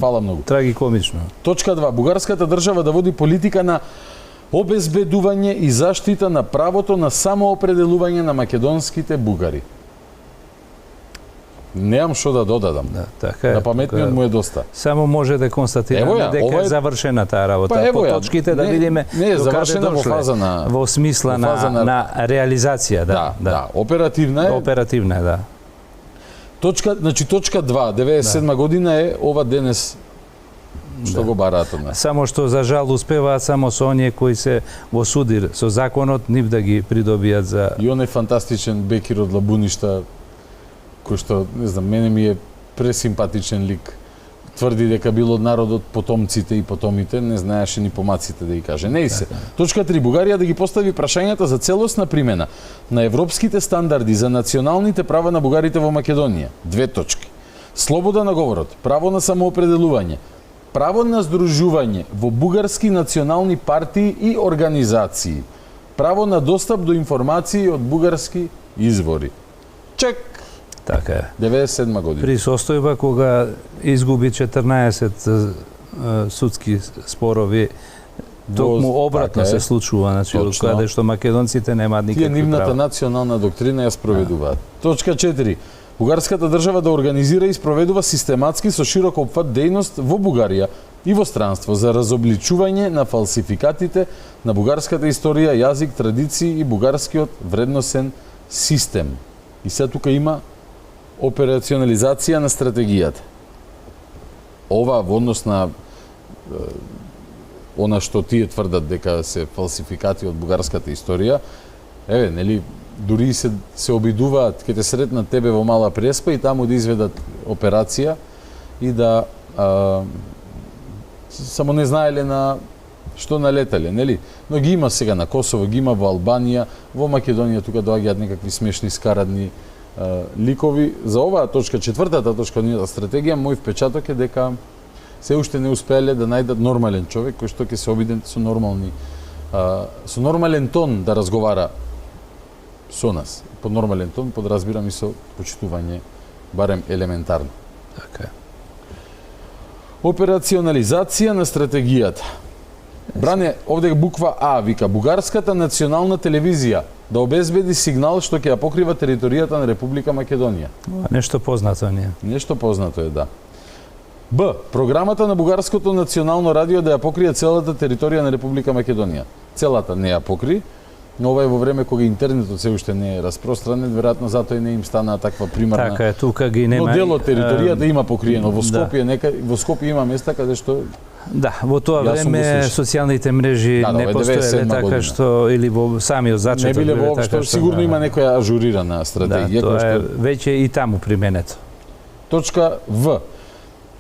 фала многу. Трагикомично. Точка 2. Бугарската држава да води политика на обезбедување и заштита на правото на самоопределување на македонските бугари. Неам што да додадам. Да, така е. На паметниот му е доста. Само може да констатираме дека е завршена таа работа. По точките да видиме не, завршена во фаза на во смисла на реализација, да. Оперативна е. Оперативна е, да. Точка 2, 97 година е ова денес што го бараат од нас. Само што за жал успеваат само со оние кои се во судир со законот, нив да ги придобијат за... И он е фантастичен бекир од Лабуништа, кој што, не знам, мене ми е пресимпатичен лик. Тврди дека бил од народот потомците и потомите, не знаеше ни помаците да ги каже. Не и се. Точка 3. Бугарија да ги постави прашањата за целосна примена на европските стандарди за националните права на бугарите во Македонија. 2 точки. Слобода на говорот, право на самоопределување, право на здружување во бугарски национални партии и организации, право на достап до информации од бугарски извори. Чек! Така е. 97 година. При состојба кога изгуби 14 судски спорови, токму обратно се случува, значи од каде што македонците немаат никакви права. Тие нивната национална доктрина ја спроведуваат. Точка 4. Бугарската држава да организира и спроведува систематски со широк опфат дејност во Бугарија и во странство за разобличување на фалсификатите на бугарската историја, јазик, традиции и бугарскиот вредносен систем. И сега тука има операционализација на стратегијата. Ова во однос на она што тие тврдат дека се фалсификати од бугарската историја, еве, нели, дури се обидуваат, ќе те сретнат тебе во Мала Преспа и таму да изведат операција и да само не знаеле на што налетале, нели? Но ги има сега на Косово, ги има во Албанија, во Македонија тука доаѓаат некакви смешни скарадни ликови. За оваа точка, 4-та точка од стратегија, мој впечаток е дека се уште не успеале да најдат нормален човек кој што ќе се обиде со нормален тон да разговара со нас. Под нормален тон подразбирам и со почитување, барем елементарно. Така е. Операционализација на стратегијата. Бране, овде буква А вика Бугарската национална телевизија да обезбеди сигнал што ќе ја покрива територијата на Република Македонија. Нешто познато не е. Нешто познато е, да. Б. Програмата на Бугарското национално радио да ја покрие целата територија на Република Македонија. Целата не ја покри, но ова е во време кога интернетот се уште не е распространет, веројатно затоа и не им стана таква примарна. Така е, тука ги нема. Но дел од територијата има покриено. Во Скопје во Скопје има места каде што да, во тоа време социјалните мрежи не постоеле така што или во самиот зачеток не биле воопшто, сигурно има некоја ажурирана стратегија. Да, тоа е веќе и таму применето. Точка В.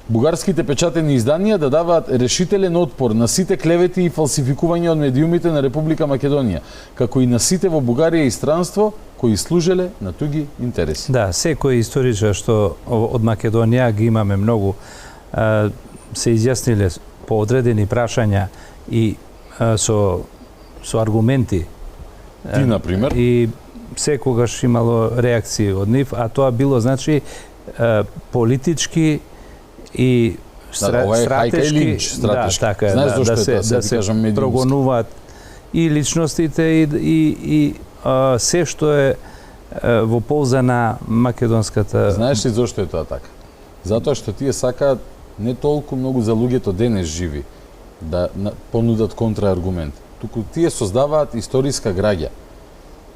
Бугарските печатени изданија да даваат решителен отпор на сите клевети и фалсификување од медиумите на Република Македонија, како и на сите во Бугарија и странство кои служеле на туги интереси. Да, секој историчар што од Македонија ги имаме многу се изјасниле по одредени прашања и со аргументи. Ти, например? И секогаш имало реакции од нив, а тоа било, значи, политички и стратешки, да, така, да се прогонуваат и личностите и се што е во полза на македонската... Знаеш ли зошто е тоа така? Затоа што тие сакаат не толку многу за луѓето денес живи да понудат контрааргумент, туку тие создаваат историска граѓа.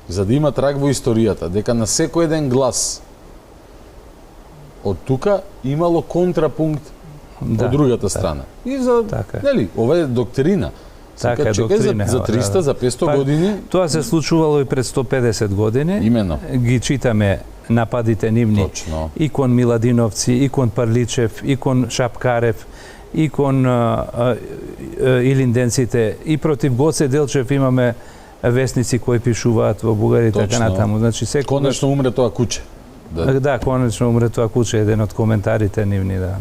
За да има траг во историјата, дека на секој еден глас од тука имало контрапункт од другата страна. И за, нели, ова е доктрина. Така е доктрина. За 300, за 500 години. Тоа се случувало и пред 150 години. Именно. Ги читаме нападите нивни. Точно. И кон Миладиновци, и кон Парличев, и кон Шапкарев, и кон илинденците, и против Гоце Делчев имаме вестници кои пишуваат во Бугарија и така натаму. Значи секогаш конечно умре тоа куче. Да, конечно умре тоа куче, еден од коментарите нивни, да.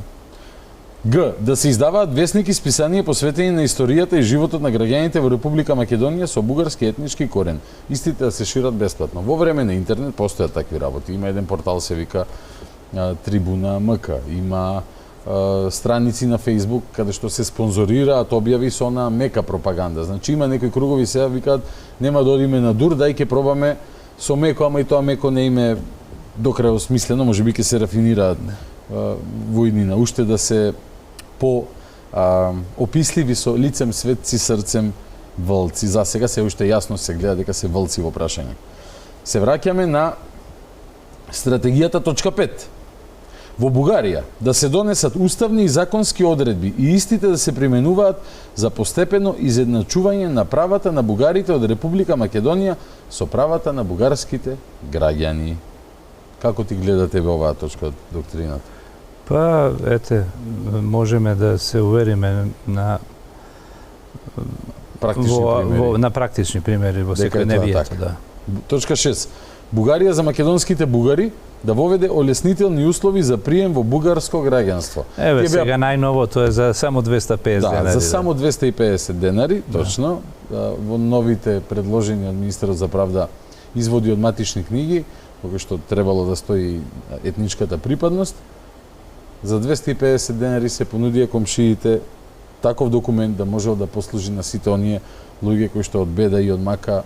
Г. Да се издаваат вестники списанија посветени на историјата и животот на граѓаните во Република Македонија со бугарски етнички корен. Истите да се шират бесплатно. Во време на интернет постојат такви работи. Има еден портал се вика Трибуна МК. Има страници на Facebook каде што се спонзорираат објави со на мека пропаганда. Значи има некои кругови сега викаат нема да одиме на дур, дај ќе пробаме со меко, ама и тоа меко не име до крај осмислено, можеби ќе се рафинираат во иднина, уште да се по описливи со лицем, светци, срцем, вълци. За сега се уште јасно се гледа дека се вълци во прашање. Се враќаме на стратегијата точка 5. Во Бугарија да се донесат уставни и законски одредби и истите да се применуваат за постепено изедначување на правата на бугарите од Република Македонија со правата на бугарските граѓани. Како ти гледате оваа точка од доктрината? Па, ете, можеме да се увериме на практични примери. На практични примери во секојдневието, да. Точка 6. Бугарија за македонските бугари да воведе олеснителни услови за прием во бугарско граѓанство. Еве, сега најновото е за само 250 денари. Да, за само 250 денари, точно. Во новите предложени од Министерот за правда изводи од матични книги, кога што требало да стои етничката припадност, за 250 денари се понудија комшиите таков документ да можел да послужи на сите оние луѓе кои што од беда и од мака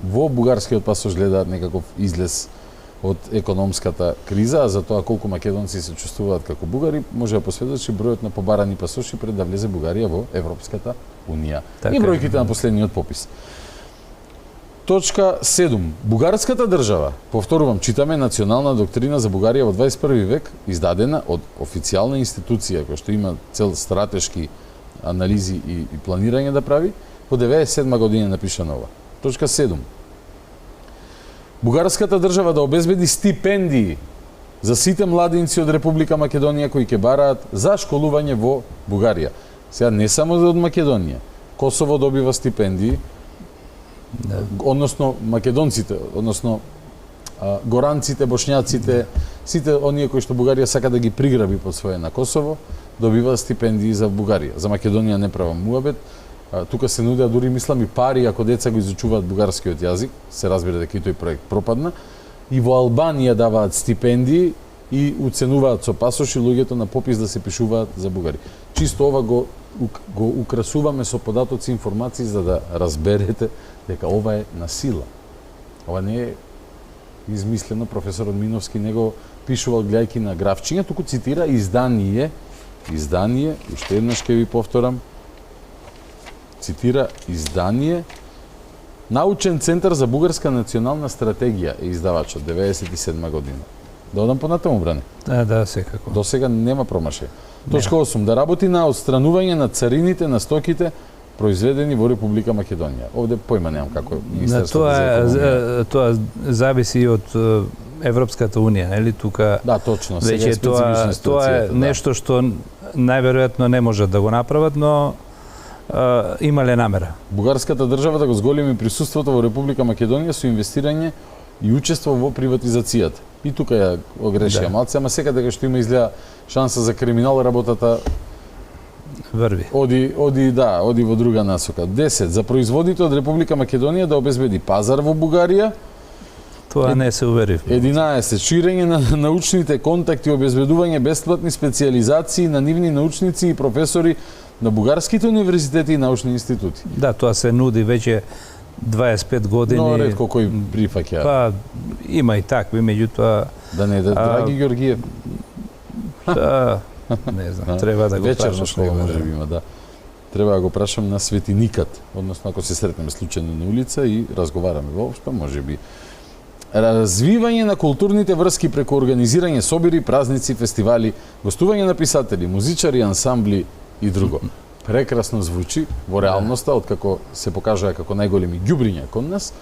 во бугарскиот пасош гледаат некаков излез од економската криза, а за тоа колку македонци се чувствуваат како бугари, може да посведочи бројот на побарани пасоши пред да влезе Бугарија во Европската Унија. И бројките на последниот попис. Точка 7. Бугарската држава, повторувам, читаме национална доктрина за Бугарија во 21 век, издадена од официјална институција која што има цел стратешки анализи и планирање да прави, во 97 година напишано ова. Точка 7. Бугарската држава да обезбеди стипендии за сите младинци од Република Македонија кои ќе бараат за школување во Бугарија. Сега не само од Македонија. Косово добива стипендии, односно македонците, односно горанците, бошњаците, сите оние кои што Бугарија сака да ги приграби под своје на Косово, добиваат стипендии за Бугарија. За Македонија не правам муабет. Тука се нудеа дури мислам и пари ако деца го изучуваат бугарскиот јазик, се разбира дека и тој проект пропадна. И во Албанија даваат стипендии и уценуваат со пасоши луѓето на попис да се пишуваат за бугари. Чисто ова го украсуваме со податоци, информации за да разберете дека ова е на сила. Ова не е измислено, професорот Миновски не го пишувал гледајќи на графчиња, туку цитира издание, уште еднаш ќе ви повторам, цитира издание Научен центар за бугарска национална стратегија е издавачот 97 година. Да одам понатаму, Бране? Да, секако. До сега нема промашај. Точка 8. Да работи на отстранување на царините на стоките произведени во Република Македонија. Овде појма немам како Министерството за економија. Тоа зависи и од Европската Унија, нели? Тука да, точно. Веќе тоа е нешто што најверојатно не можат да го направат, но имале намера. Бугарската држава да го зголеми присуството во Република Македонија со инвестирање и учество во приватизацијата. И тука ја огрешија малце, ама сега дека што има изгледа шанса за криминал, работата врви. Оди во друга насока. 10. За производите од Република Македонија да обезбеди пазар во Бугарија. Тоа не се уверив. 11. Ширење на научните контакти и обезбедување бесплатни специјализации на нивни научници и професори на бугарските универзитети и научни институти. Да, тоа се нуди веќе 25 години. Но ретко кој прифаќа. Па има и такви, меѓутоа да не да Драги Ѓоргиев. Не знам, треба да го вечерна школа може би има, да. треба да го прашам на светиникат, односно ако се сретнеме случајно на улица и разговараме воопшто, можеби. Развивање на културните врски преку организирање собири, празници, фестивали, гостување на писатели, музичари, ансамбли и друго. Прекрасно звучи во реалноста, откако се покажаа како најголеми ѓубриња кон нас.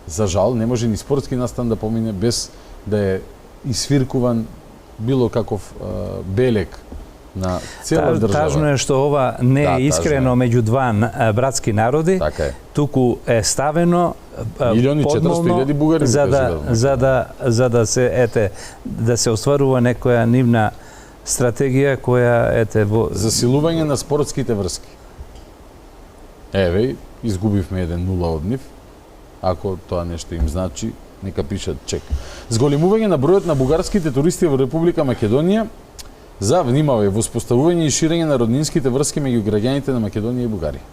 За жал, не може ни спортски настан да помине без да е исвиркуван било каков белег на цела држава. Тажно е што ова не е искрено меѓу два братски народи, туку е ставено подмолно за да се остварува некоја нивна стратегија која засилување на спортските врски. Еве, изгубивме 1-0 од нив. Ако тоа нешто им значи, нека пишат чек. Зголемување на бројот на бугарските туристи во Република Македонија за, внимавај, воспоставување и ширење на роднинските врски меѓу граѓаните на Македонија и Бугарија.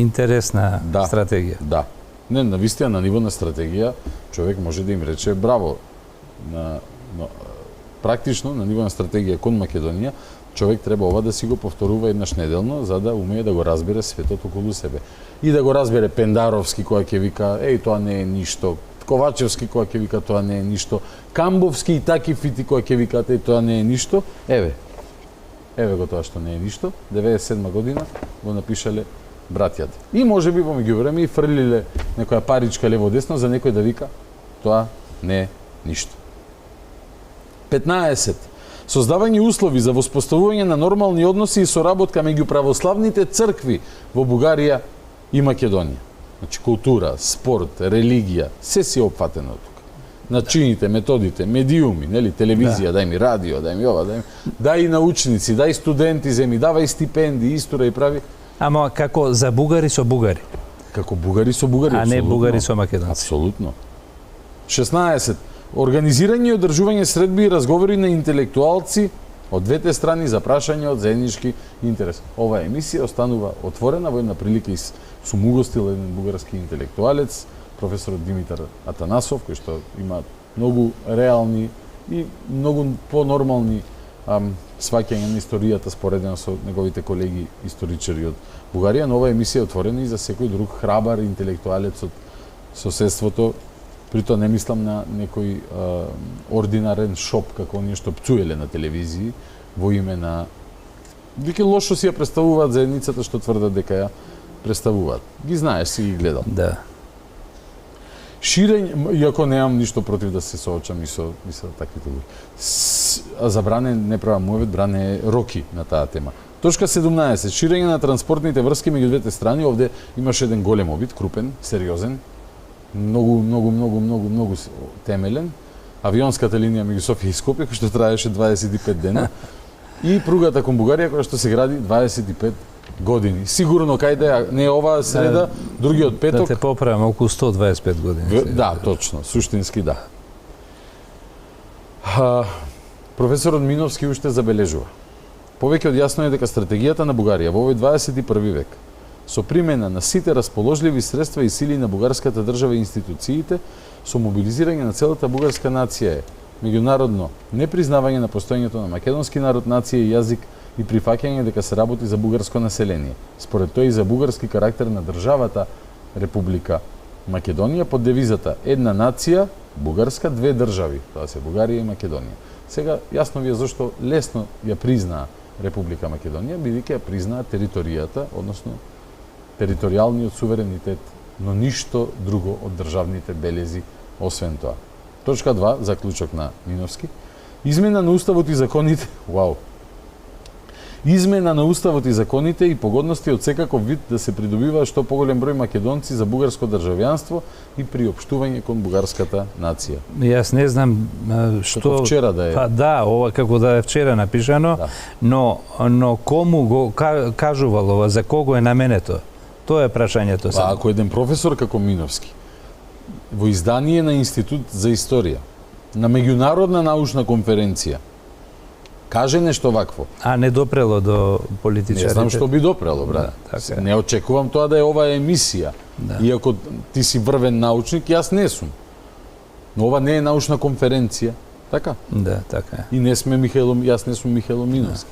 Интересна стратегија. Да. Не, навистина на ниво на стратегија, човек може да им рече браво. Практично, на ниво на стратегија кон Македонија, човек треба ова да си го повторува еднаш неделно, за да умее да го разбере светот околу себе. И да го разбере Пендаровски, која ќе вика, тоа не е ништо. Ковачевски, која ќе вика, тоа не е ништо. Камбовски и Такифити, која ќе вика, тоа не е ништо. Еве го тоа што не е ништо. 97 година го напишале братјата. И може би во меѓувреме и фрлиле некоја паричка лево-десно за некој да вика, тоа не е ништо. 15. Создавање услови за воспоставување на нормални односи и соработка меѓу православните цркви во Бугарија и Македонија. Значи, култура, спорт, религија, се си опфатено тука. Начините, методите, медиуми, нели, телевизија, дај ми радио, дај ми ова, дај научници, дај студенти, земи, давај стипендии, истора и прави. Ама како за бугари со бугари? Како бугари со бугари, а не бугари со македонци. Апсолутно. 16. Организирање и одржување средби и разговори на интелектуалци од двете страни за прашање од заеднички интерес. Ова емисија останува отворена во една прилика и сум угостил еден бугарски интелектуалец, професорот Димитар Атанасов, кој што има многу реални и многу понормални сваќања на историјата споредено со неговите колеги историчари од Бугарија, но ова емисија е отворена и за секој друг храбар интелектуалец од соседството. При тоа не мислам на некој ординарен шоп, како оние што пцуеле на телевизии, во име на... Веќе лошо си ја представуваат заедницата што тврдат дека ја представуваат. Ги знаеш, си ги гледал. Да. Ширење, иако немам ништо против да се соочам и со таквите луѓе. Забранен, не правам муевет, бране роки на таа тема. Точка 17. Ширење на транспортните врски меѓу двете страни. Овде имаше еден голем обид, крупен, сериозен, многу темелен. Авионската линија меѓу Софија и Скопје, која што траеше 25 дена. И пругата кон Бугарија, која што се гради 25 години. Сигурно кајде не оваа среда, другиот петок. Да те поправам, околу 125 години. Да, точно, суштински да. Професорот Миновски уште забележува. Повеќе од јасно е дека стратегијата на Бугарија во овој 21 век со примена на сите расположливи средства и сили на бугарската држава и институциите, со мобилизирање на целата бугарска нација е меѓународно непризнавање на постоењето на македонски народ, нација и јазик и прифаќање дека се работи за бугарско население. Според тој и за бугарски карактер на државата Република Македонија под девизата една нација, бугарска, две држави, тоа се Бугарија и Македонија. Сега јасно ви е зашто лесно ја признаа Република Македонија, бидејќи ја признаа територијата, односно територијалниот суверенитет, но ништо друго од државните белези освен тоа. Точка 2, заклучок на Миновски. Измена на уставот и законите, измена на уставот и законите и погодности од секаков вид да се придобива што поголем број македонци за бугарско државјанство и приопштување кон бугарската нација. Јас не знам што како вчера да е. Па да, ова како да е вчера напишано, да. но кому го кажувал ова, за кого е наменето? Тоа е прашањето. Па ако еден професор како Миновски во издание на Институт за историја, на меѓународна научна конференција, каже нешто вакво. А не допрело до политичарите? Не знам што би допрело, брат. Да, не очекувам тоа да е оваа емисија. Да. Иако ти си врвен научник, јас не сум. Но ова не е научна конференција, така? Да, така е. И не сме јас не сум Михајло Миновски.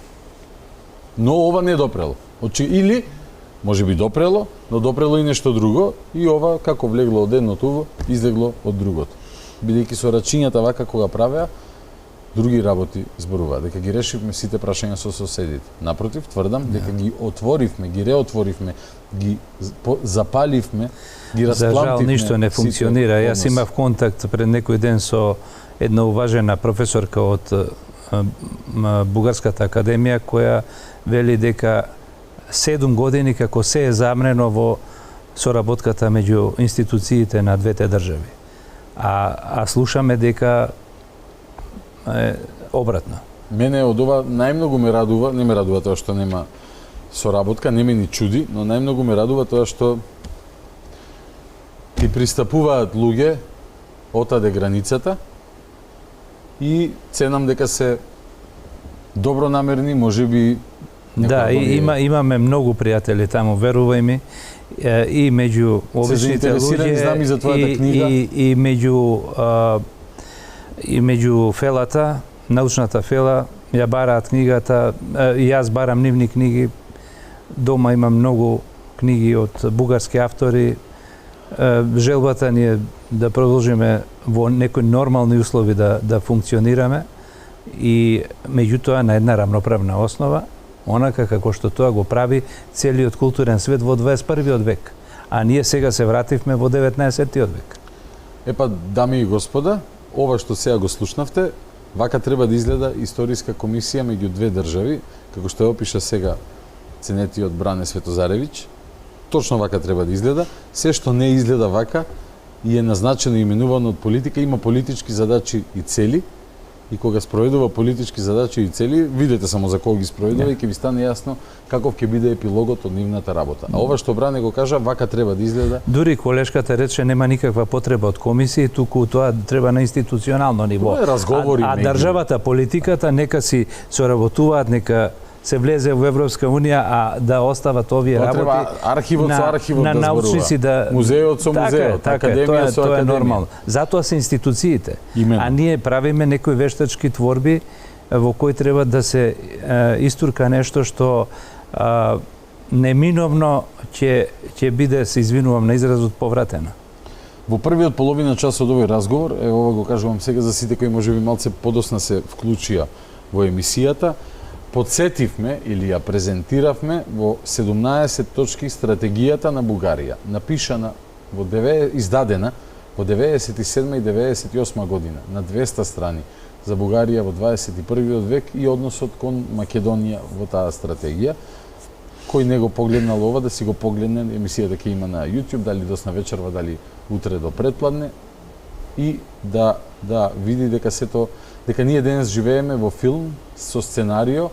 Но ова не допрело. Или може би допрело, но допрело и нешто друго и ова како влегло од едното, излегло од другото. Бидејќи со рачињата вака кога правеа, други работи зборуваат, дека ги решивме сите прашања со соседите. Напротив, тврдам дека ги отворивме, ги реотворивме, ги запаливме, ги расплантивме. За жал ништо не функционира. Јас имав контакт пред некој ден со една уважена професорка од Бугарската академија која вели дека 7 години како се е замрено во соработката меѓу институциите на двете држави. А слушаме дека обратно. Мене од ова најмногу ме радува, не ме радува тоа што нема соработка, не ме ни чуди, но најмногу ме радува тоа што ти пристапуваат луѓе отаде границата и ценам дека се добронамерни, можеби. Да, имаме многу пријатели таму, верувај ми, и меѓу обичните луѓе и меѓу фелата, научната фела, ја бараат книгата, и јас барам нивни книги. Дома имам многу книги од бугарски автори. Желбата ни е да продолжиме во некои нормални услови да функционираме и меѓутоа на една рамноправна основа, онака како што тоа го прави целиот културен свет во 21 век. А ние сега се вративме во 19 век. Епа, дами и господа, ова што сега го слушнавте, вака треба да изгледа историска комисија меѓу две држави, како што ја опиша сега ценетиот Бране Светозаревиќ. Точно вака треба да изгледа. Се што не изгледа вака и е назначено и именувано од политика, има политички задачи и цели. И кога спроведува политички задачи и цели, видете само за кого ги спроведува и ќе ви стане јасно каков ќе биде епилогот од нивната работа. А ова што Бране го кажа, вака треба да изгледа. Дури колешката рече нема никаква потреба од комисија, туку тоа треба на институционално ниво. Разговори а државата, политиката нека си соработуваат, нека се влезе во Европска унија, а да остават овие работи архивот со архивот на научници да музеот со музеот, академија со академија. Тоа е нормално. Затоа се институциите. А ние правиме некои вештачки творби во кои треба да се истурка нешто што неминовно ќе биде, се извинувам на изразот, повратено. Во првиот половина час од овој разговор, ова го кажувам сега за сите кои можеби малце подосна се вклучија во емисијата, подсетивме или ја презентиравме во 17 точки стратегијата на Бугарија, напишана издадена во 97 и 98 година на 200 страни за Бугарија во 21 век и односот кон Македонија во таа стратегија. Кој не го погледнал ова, да си го погледне, емисијата ќе има на YouTube, дали досна вечерва, дали утре до предпладне, и да види дека ние денес живееме во филм со сценарио,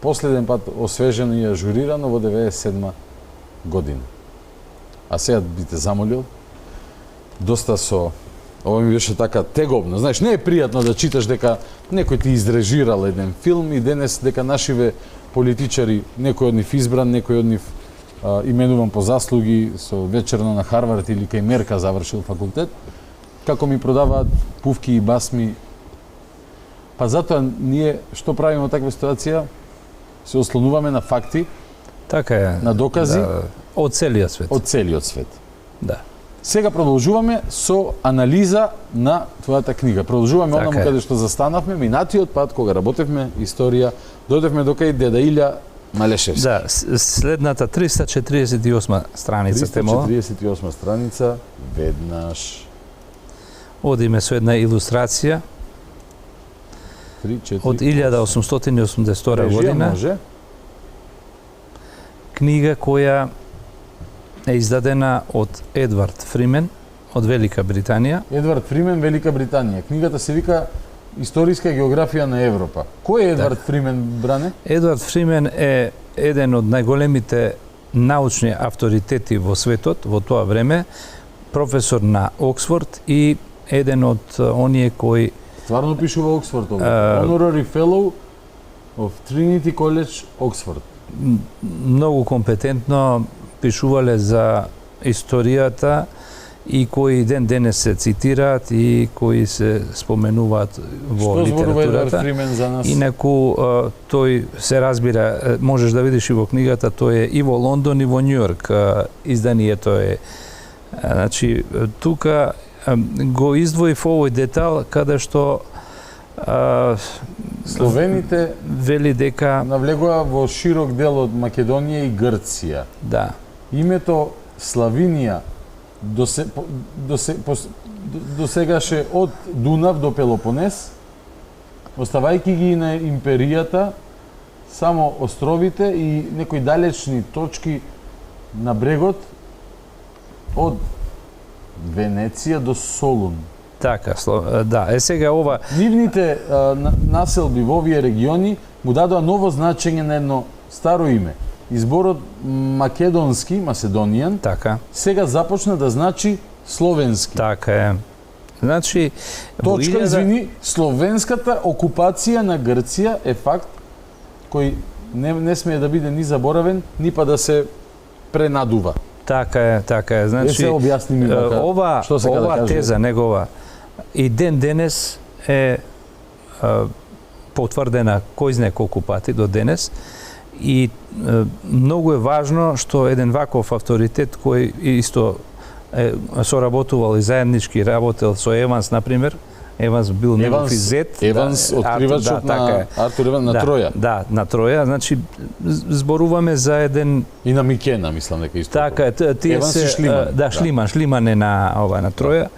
последен пат освежено и ажурирано во 97 година. А сега би те замолил, доста ова ми беше така тегобно. Знаеш, не е пријатно да читаш дека некој ти изрежирал еден филм и денес дека нашиве политичари, некој од нив избран, некој од нив именуван по заслуги, со вечерно на Харвард или кај Мерка завршил факултет, како ми продаваат пувки и басми. Па затоа ние што правиме во таква ситуација? Се ослонуваме на факти, така е, на докази од целиот свет. Од целиот свет. Да. Сега продолжуваме со анализа на твојата книга. Продолжуваме онаму каде што застанавме минатиот пат кога работевме историја, дојдевме до кај Деда Илја Малешевски. Да, следната 348 страница темова. 348 страница веднаш. Одиме со една илустрација од 1882 година. Може. Книга која е издадена од Едвард Фримен од Велика Британија. Едвард Фримен, Велика Британија. Книгата се вика Историска географија на Европа. Кој е Едвард Фримен, Бране? Едвард Фримен е еден од најголемите научни авторитети во светот во тоа време, професор на Оксфорд и еден од оние кои стварно пишува Оксфорд, Honorary Fellow of Trinity College, Оксфорд. Многу компетентно пишувале за историјата и кои ден денес се цитираат и кои се споменуваат во Што зборува Едвард литературата. Фримен за нас? Инаку тој се разбира, можеш да видиш и во книгата, тој е и во Лондон и во Њујорк, изданието е. Значи, тука го издвоив овој детал каде што Словените вели дека навлегува во широк дел од Македонија и Грција. Да. Името Славинија досегаше од Дунав до Пелопонес, оставајќи ги на империјата само островите и некои далечни точки на брегот од Венеција до Солун. Така, да. Сега ова... Нивните населби во овие региони му дадоа ново значење на едно старо име. Изборот македонски, Macedonian, така, сега започна да значи словенски. Така е. Значи, точка, извини, словенската окупација на Грција е факт кој не смее да биде ни заборавен, ни па да се пренадува. Така е, така е. Значи, се објасни ми ова теза негова и ден денес е потврдена кој знае колку пати до денес и многу е важно што еден ваков авторитет кој исто соработувал и заеднички работел со Еванс, например, Еванс бил негов изет. Еванс, откривачот на Артур Еванс на Троја. Да, на Троја. Значи, зборуваме за еден... И на Микена, мислам дека исто. Така, тие се... Шлиман. Да, Шлиман е на Троја.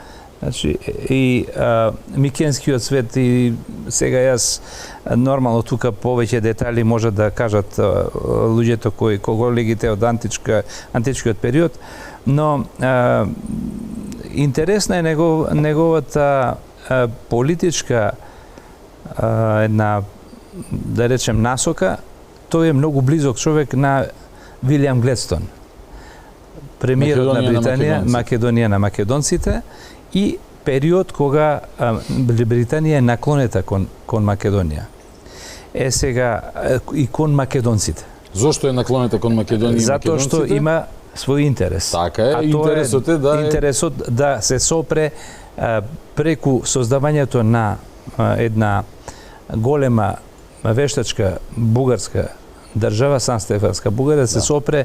Значи, и Микенскиот свет и сега јас нормално тука повеќе детали може да кажат луѓето кои колегите од античкиот период, но интересна е неговата политичка една, да речем, насока. Тој е многу близок човек на Вилијам Гледстон, премиерот на Британија, Македонија на македонците, и период кога Британија е наклонета кон Македонија. Сега и кон македонците. Зошто е наклонета кон Македонија и македонците? Затоа што има свој интерес. Така е, интересот да се сопре преку создавањето на една голема вештачка бугарска држава, Санстефанска Бугарија, да се сопре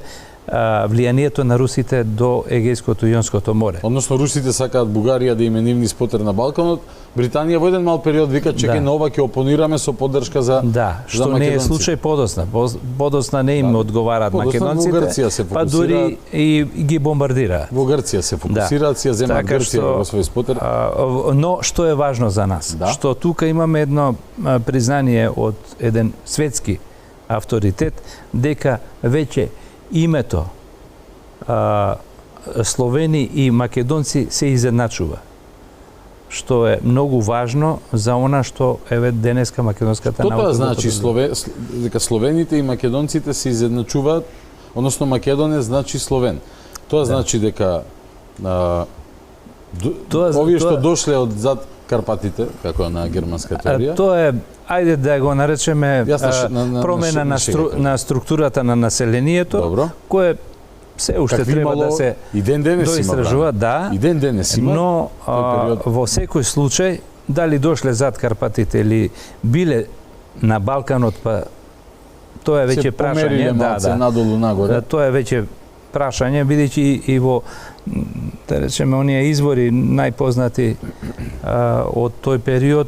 влијанието на русите до Егејското и Јонското море. Односно русите сакаат Бугарија да име нивни спотер на Балканот. Британија во еден мал период вика чекај на ова ќе опонираме со поддршка за што не е случај подосна. Подосна не им одговараат македонците, па дури и ги бомбардира. Во Грција се фокусираат, си ја земаат Грција во свој спотер. Но што е важно за нас? Што тука имаме едно признание од еден светски авторитет дека веќе името словени и македонци се изедначува. Што е многу важно за она што еве денеска македонската наука. Тоа значи дека словените и македонците се изедначуваат, односно Македонија значи Словен. Тоа значи дека овие што дошле од зад Карпатите, како на германска теорија. Тоа е, ајде да го наречеме промена на структурата на населението, кое се уште треба да се доистражува, и ден денес има, но во секој случај, дали дошле зад Карпатите или биле на Балканот, па тоа е веќе прашање, надолу нагоре. Тоа е веќе прашање, бидејќи и во, да речеме, оние извори најпознати од тој период,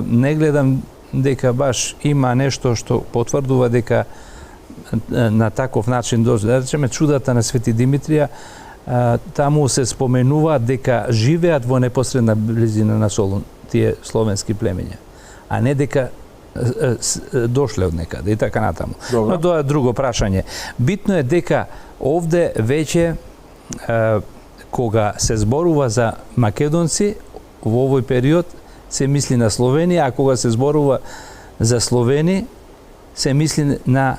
не гледам дека баш има нешто што потврдува дека на таков начин, да речеме, чудата на Свети Димитрија, таму се споменува дека живеат во непосредна близина на Солун тие словенски племења, а не дека дошле од некаде и така натаму. Но тоа е друго прашање. Битно е дека овде веќе кога се зборува за македонци во овој период се мисли на Словенија, а кога се зборува за словени се мисли на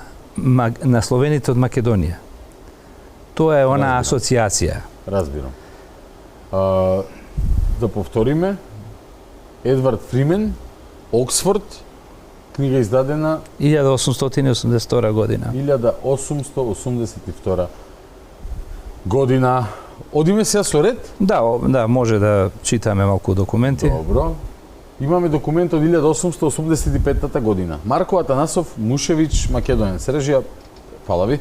словените од Македонија. Тоа е она асоциација. Разбирам. Да повториме, Едвард Фримен, Оксфорд, книга издадена 1882 година. 1882 година. Одиме сега со ред? Да, може да читаме малку документи. Добро. Имаме документ од 1885 година. Марко Атанасов Мушевич, македонец. Режија, фала ви.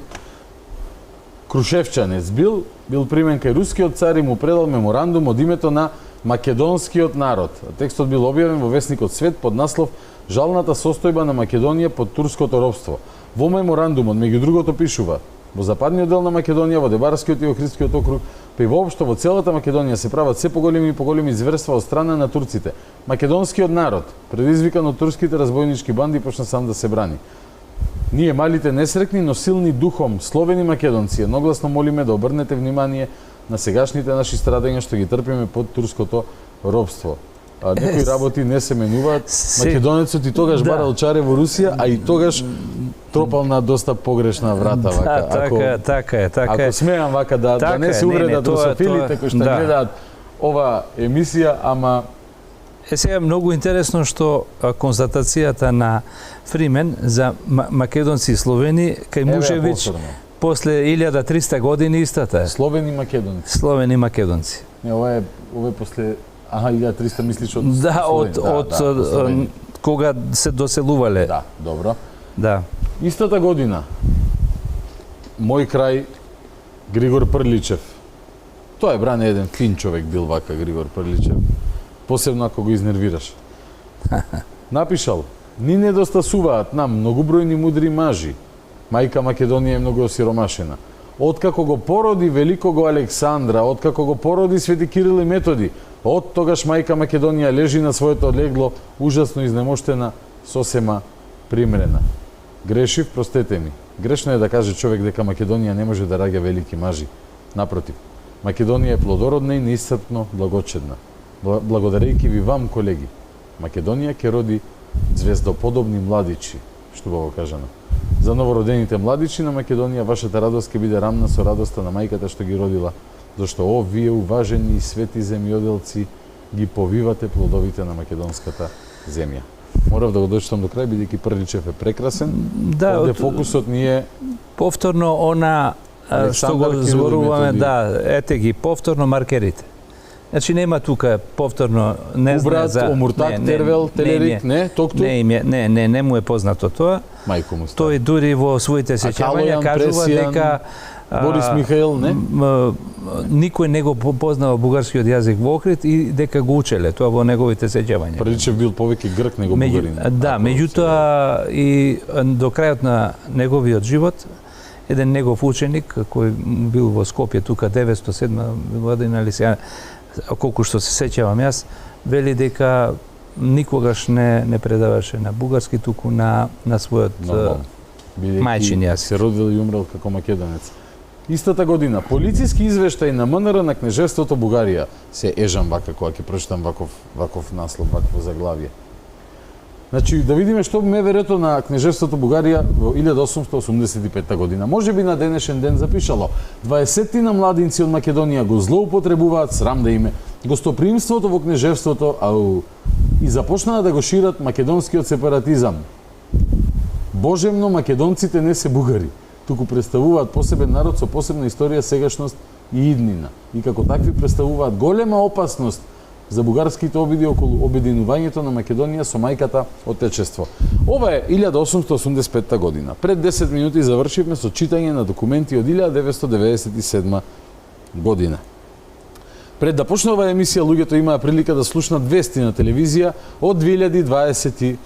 Крушевчанец бил примен кај рускиот цар и му предал меморандум од името на македонскиот народ. Текстот бил објавен во весникот Свет под наслов Жалната состојба на Македонија под турското робство. Во меморандумот, меѓу другото, пишува: во западниот дел на Македонија, во Дебарскиот и Охридскиот округ, па и воопшто во целата Македонија се прават се поголеми и поголеми зверства од страна на турците. Македонскиот народ, предизвикан од турските разбойнички банди, почна сам да се брани. Ние, малите несрекни, но силни духом, словени македонци, едногласно молиме да обрнете внимание на сегашните наши страдања што ги трпиме под турското робство. Некои работи не се менуваат. Македонецот и тогаш барал чаре во Русија, а и тогаш тропал на доста погрешна врата. Така е. Ако смеам вака да не се увредат русофилите кои што гледаат ова емисија, ама... Сега многу интересно што констатацијата на Фримен за македонци и словени кај Мушевич после 1300 години истата. Словени македонци. Словени македонци. Не, ова е после 1300 мислиш од од кога се доселувале. Да, добро. Да. Истата година мој крај Григор Прличев. Тоа е бране еден фин човек бил вака Григор Прличев. Посебно ако го изнервираш. Напишал: ни недостасуваат нам многобројни мудри мажи. Мајка Македонија е многу осиромашена. Откако го породи великого Александра, откако го породи Свети Кирил и Методи, од тогаш мајка Македонија лежи на своето легло, ужасно изнемоштена, сосема примрена. Грешив, простете ми. Грешно е да каже човек дека Македонија не може да раѓа велики мажи. Напротив, Македонија е плодородна и неисцрпно благочедна. Благодарејќи ви вам, колеги, Македонија ќе роди звездоподобни младичи, што бого кажано. За новородените младичи на Македонија вашата радост ќе биде рамна со радоста на мајката што ги родила, зашто овие уважени и свети земјоделци ги повивате плодовите на македонската земја. Морав да го дочитам до крај, бидејќи Прличев е прекрасен. Да, овде фокусот ни е повторно она што го зборуваме, ете ги повторно маркерите. Значи нема тука повторно не знае за Омуртак, Тервел, Телерик, не, Токту? Не му е познато тоа. Мајко му тој дури во своите сеќавања кажува дека Борис Михаил, не? Никој не го познава бугарскиот јазик во Охрид и дека го учеле тоа во неговите сеќавања. Приличев бил повеќе грк него бугарин. Да, меѓутоа и до крајот на неговиот живот еден негов ученик кој бил во Скопје тука 907 година или сега колку што се сеќавам јас, вели дека никогаш не предаваше на бугарски, туку на својот мајчин јазик. Се родил и умрел како македонец. Истата година, полициски извештај на МНР на Кнежевството Бугарија. Се ежам вака кога ќе прочитам ваков наслов, вакво заглавие. Значи, да видиме што МВР-то на Кнежевството Бугарија во 1885 година. Може би на денешен ден запишало: 20 на младинци од Македонија го злоупотребуваат, срам да име, гостопримството во Кнежевството, и започнаа да го шират македонскиот сепаратизам. Божемно, македонците не се бугари, туку представуваат посебен народ со посебна историја, сегашност и иднина. И како такви представуваат голема опасност за бугарските обиди околу обединувањето на Македонија со мајката Отечество. Ова е 1885 година. Пред 10 минути завршивме со читање на документи од 1997 година. Пред да почне оваа емисија, луѓето имаа прилика да слушнат вести на телевизија од 2023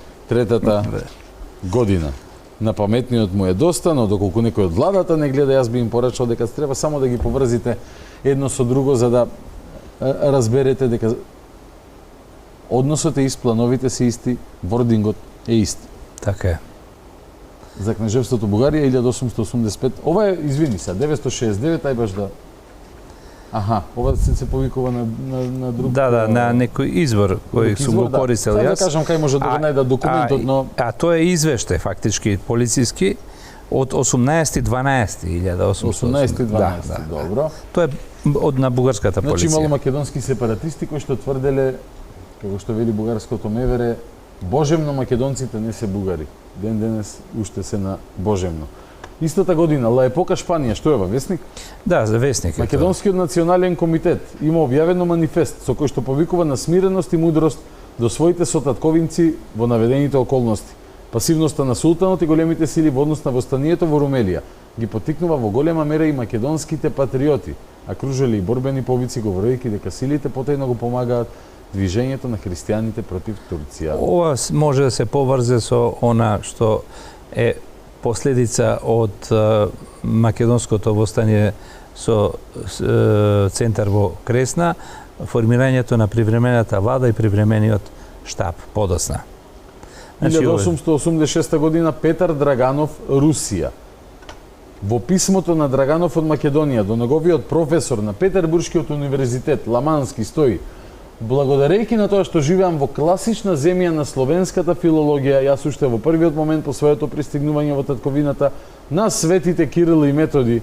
година. На паметниот му е доста, но доколку некој од владата не гледа, јас би им порачал дека треба само да ги поврзите едно со друго за да разберете дека односот е ист, плановите се исти, вордингот е ист. Така е. За Кнежевството Бугарија 1885, ова е, извини се, 969, ај баш да... Аха, ова се повикува на друг... Да, на некој извор кој сум го користел јас. Да кажам кај може да го најдат документот, но... тоа е извештај, фактички, полициски, од 18.12.1812. Добро. Тоа е од на бугарската полиција. Значи имало македонски сепаратисти кои што тврделе, како што вели бугарското МВР, божемно македонците не се бугари. Ден денес уште се на божемно. Истата година La Epoca Шпанија, што е во весник? Да, за весник. Македонскиот национален комитет има објавено манифест со кој што повикува на смиреност и мудрост до своите сотатковинци во наведените околности. Пасивноста на султанот и големите сили во однос на востанието во Румелија ги поттикнува во голема мера и македонските патриоти, а кружели и борбени повици говорејќи дека силите потајно го помагаат движењето на христијаните против Турција. Ова може да се поврзе со она што е последица од македонското востание со центар во Кресна, формирањето на привремената влада и привремениот штаб подосна. 1886 година Петар Драганов, Русија. Во писмото на Драганов од Македонија до неговиот професор на Петербуршкиот универзитет Ламански стои: благодарејќи на тоа што живеам во класична земја на словенската филологија, јас уште во првиот момент по своето пристигнување во татковината на светите Кирил и Методи,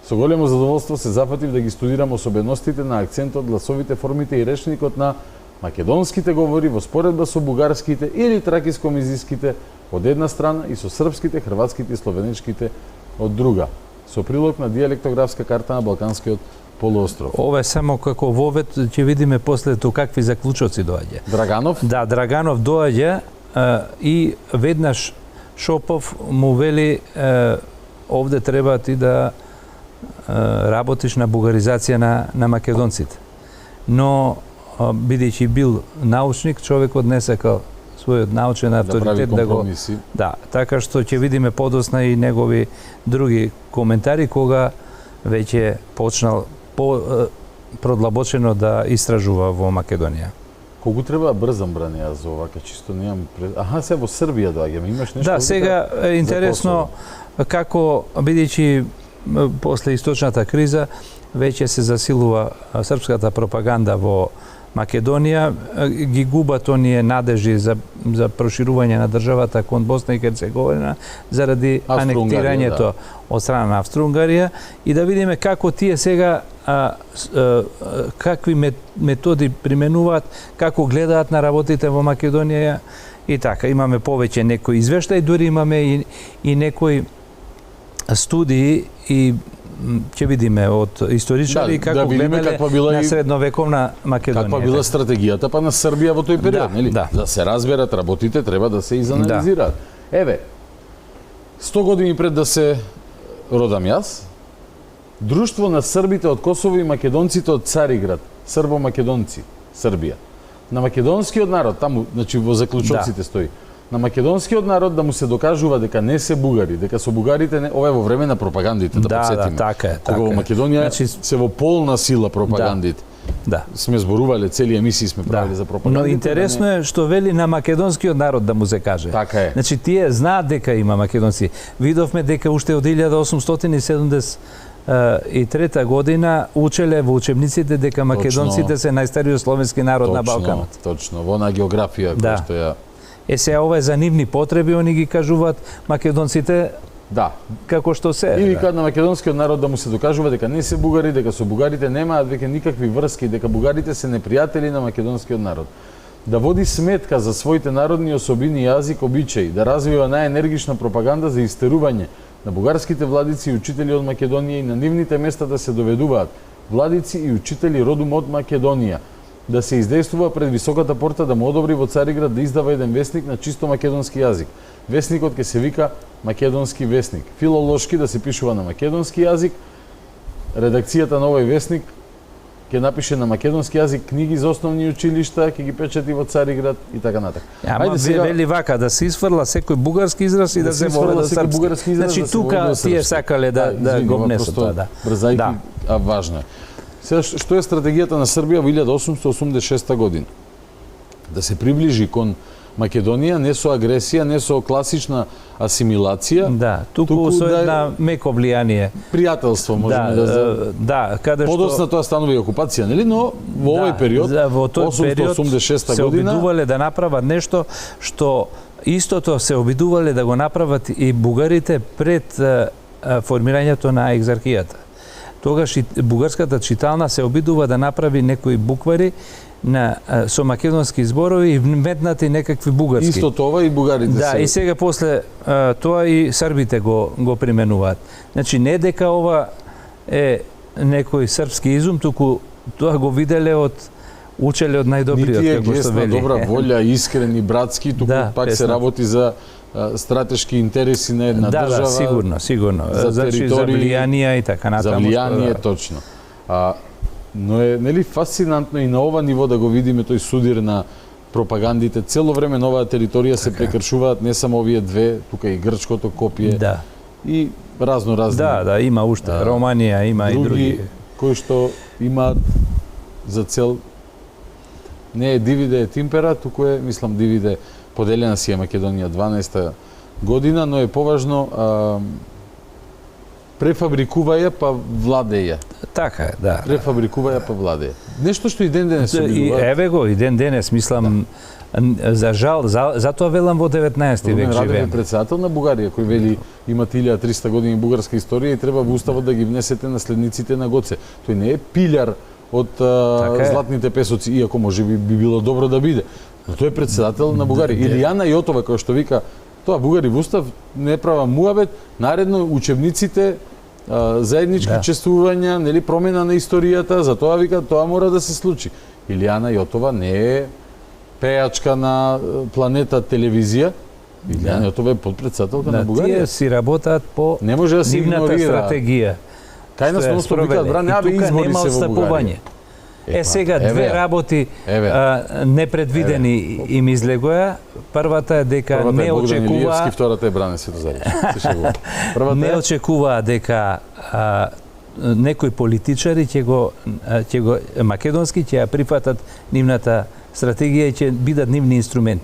со големо задоволство се зафатив да ги студирам особеностите на акцентот, гласовите, формите и речникот на македонските говори во споредба со бугарските или тракиско-мизиските од една страна и со српските, хрватските и словеничките од друга, со прилог на дијалектографска карта на Балканскиот полуостров. Ова е само како вовед, ќе видиме после тоа какви заклучоци доаѓа. Драганов? Да, Драганов доаѓа и веднаш Шопов му вели овде треба ти да работиш на бугаризација на македонците. Но бидејќи бил научник, човекот не сакал својот научен авторитет да го... Да, така што ќе видиме подосна и негови други коментари кога веќе почнал продлабочено да истражува во Македонија. Колку треба брзам бране јас за овака, чисто немам... Аха, се во Србија доаѓаме, имаш нешто? Да, сега е интересно како, бидејќи после источната криза, веќе се засилува српската пропаганда во Македонија, ги губат оние надежи за проширување на државата кон Босна и Херцеговина заради анектирањето од страна на Австро-Унгарија и да видиме како тие сега какви методи применуваат, како гледаат на работите во Македонија и така. Имаме повеќе некои извештаи, дури имаме и некои студии и ќе видиме од историчари како гледале на средновековна Македонија. Каква била стратегијата па на Србија во тој период, нели? Да се разберат работите, треба да се изанализираат. Еве, 100 години пред да се родам јас, Друштво на србите од Косово и македонците од Цариград, србо-македонци, Србија. На македонскиот народ, таму, значи во заклучоците стои, на македонскиот народ да му се докажува дека не се бугари, дека со бугарите не... Ова е во време на пропагандите, да подсетиме. Да, така е. Кога во Македонија се во полна сила пропагандите. Да. Сме зборувале, цели емисии сме правили за пропагандите. Но интересно е што вели на македонскиот народ да му се каже. Така е. Значи тие знаат дека има македонци. Видовме дека уште од 1873 година учеле во учебниците дека македонците се најстариот словенски народ на Балканот. Точно, во на географија која што ја... Сега ова е за нивни потреби, они ги кажуваат македонците како што се. И викаат на македонскиот народ да му се докажува дека не се бугари, дека со бугарите немаат веќе никакви врски, дека бугарите се непријатели на македонскиот народ. Да води сметка за своите народни особини, јазик, обичаи, да развива најенергична пропаганда за истерување на бугарските владици и учители од Македонија и на нивните места да се доведуваат владици и учители родом од Македонија, да се издействува пред високата порта да му одобри во Цариград да издава еден весник на чисто македонски јазик. Весникот ќе се вика Македонски весник. Филолошки да се пишува на македонски јазик. Редакцијата на овој весник ќе напише на македонски јазик книги за основни училишта, ќе ги печати во Цариград и така натака. Ајде сега вели вака да се исфрла секој бугарски израз и да се воведе српски. Значи тука тие сакале да го внесат тоа, да. Брзајки, а важно е. Сега, што е стратегијата на Србија во 1886 година? Да се приближи кон Македонија, не со агресија, не со класична асимилација. Да, туку со една меко влијание. Пријателство, можеме да, каде што... Подосна тоа станува и окупација, нели? Но во овој период, 1886 се година... се обидувале да направат нешто што истото се обидувале да го направат и бугарите пред формирањето на екзархијата. Тогаш и бугарската читална се обидува да направи некои буквари со македонски зборови и вметнати некакви бугарски. Исто тоа и бугарите Да, и сега после тоа и србите го применуваат. Значи не дека ова е некој српски изум, туку тоа го виделе учеле од најдобриот, како што вели. Нити е добра волја, искрени, братски, туку пак се работи за стратешки интереси на една држава. Да, сигурно. За територии, за влијанија и така натаму. За влијание, точно. Но е нели фасцинантно и на ова ниво да го видиме тој судир на пропагандите. Цело време на оваа територија се прекршуваат не само овие две, тука и грчкото копие. Да. И разни. Да, има уште. Романија има и други. Кои што имаат за цел не е дивиде et impera, туку е, мислам, дивиде поделена си е Македонија 12-та година, но е поважно префабрикуваја па владеја. Така е, да. Префабрикуваја па владеја. Нешто што и ден денес се И еве го, и ден денес, мислам, за жал, затоа велам во 19 век живееме. Радев е председател на Бугарија, кој вели има 1300 години бугарска историја и треба во уставот да ги внесете наследниците на Гоце. Тој не е пилјар од златните песоци, иако може би било добро да биде. Но тој е председател на Бугарија. Илијана Јотова, кој што вика, тоа бугари во устав не права муабет, наредно учебниците заеднички чествувања, нели промена на историјата, за тоа вика, тоа мора да се случи. Илијана Јотова не е пејачка на Планета телевизија. Илијана Јотова е подпредседателка на Бугарија. Тие си работат по нивната стратегија. Кај нас носно викаат, бране, абе избори се во Бугарија. Сега две работи непредвидени им излегоја. Првата е дека не очекува... Втората е Бране Светозарич. Не очекува дека некои политичари ќе го македонски ќе ја прифатат нивната стратегија и ќе бидат нивни инструменти.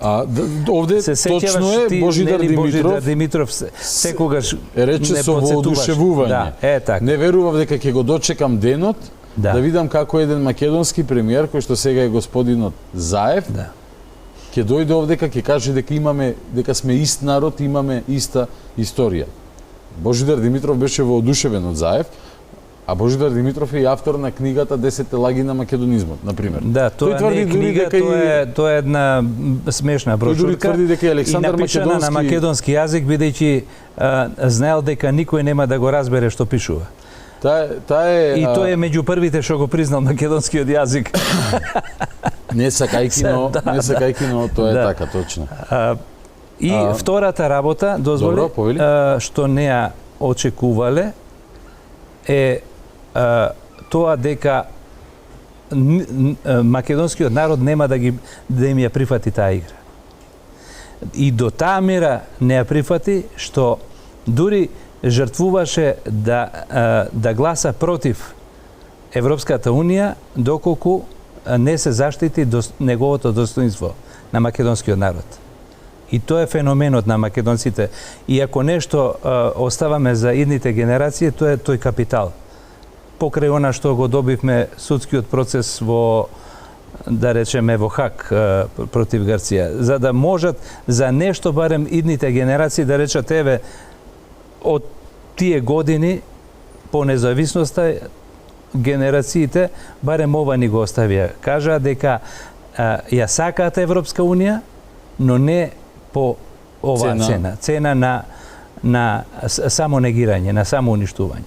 Овде точно е Божидар Димитров секогаш рече со воодушевување. Така. Не верував дека ќе го дочекам денот да видам како еден македонски премиер, кој што сега е господинот Заев, ќе дојде овдека, ќе каже дека сме ист народ, имаме иста историја. Божидар Димитров беше воодушевен од Заев, а Божидар Димитров е и автор на книгата 10 лаги на македонизмот, например. Да, тоа не е книга, тоа е една смешна брошурка и напишана на македонски јазик, бидејќи знаел дека никој нема да го разбере што пишува. И тој е меѓу првите што го признал македонскиот јазик. Не сакајки, но тоа е така, точно. И втората работа, дозволи, што не ја очекувале, е тоа дека македонскиот народ нема да им ја прифати таа игра. И до таа мера не ја прифати, што дури жртвуваше да гласа против Европската Унија, доколку не се заштити неговото достоинство на македонскиот народ. И тоа е феноменот на македонците. И ако нешто оставаме за идните генерации, тоа е тој капитал. Покрај она што го добивме судскиот процес во, да речеме, во Хаг против Грција, за да можат за нешто барем идните генерации да речат, еве, од тие години по независноста генерациите барем ова ни го оставија. Кажаа дека ја сакаат Европска Унија, но не по оваа цена. Цена на само негирање, на само уништување.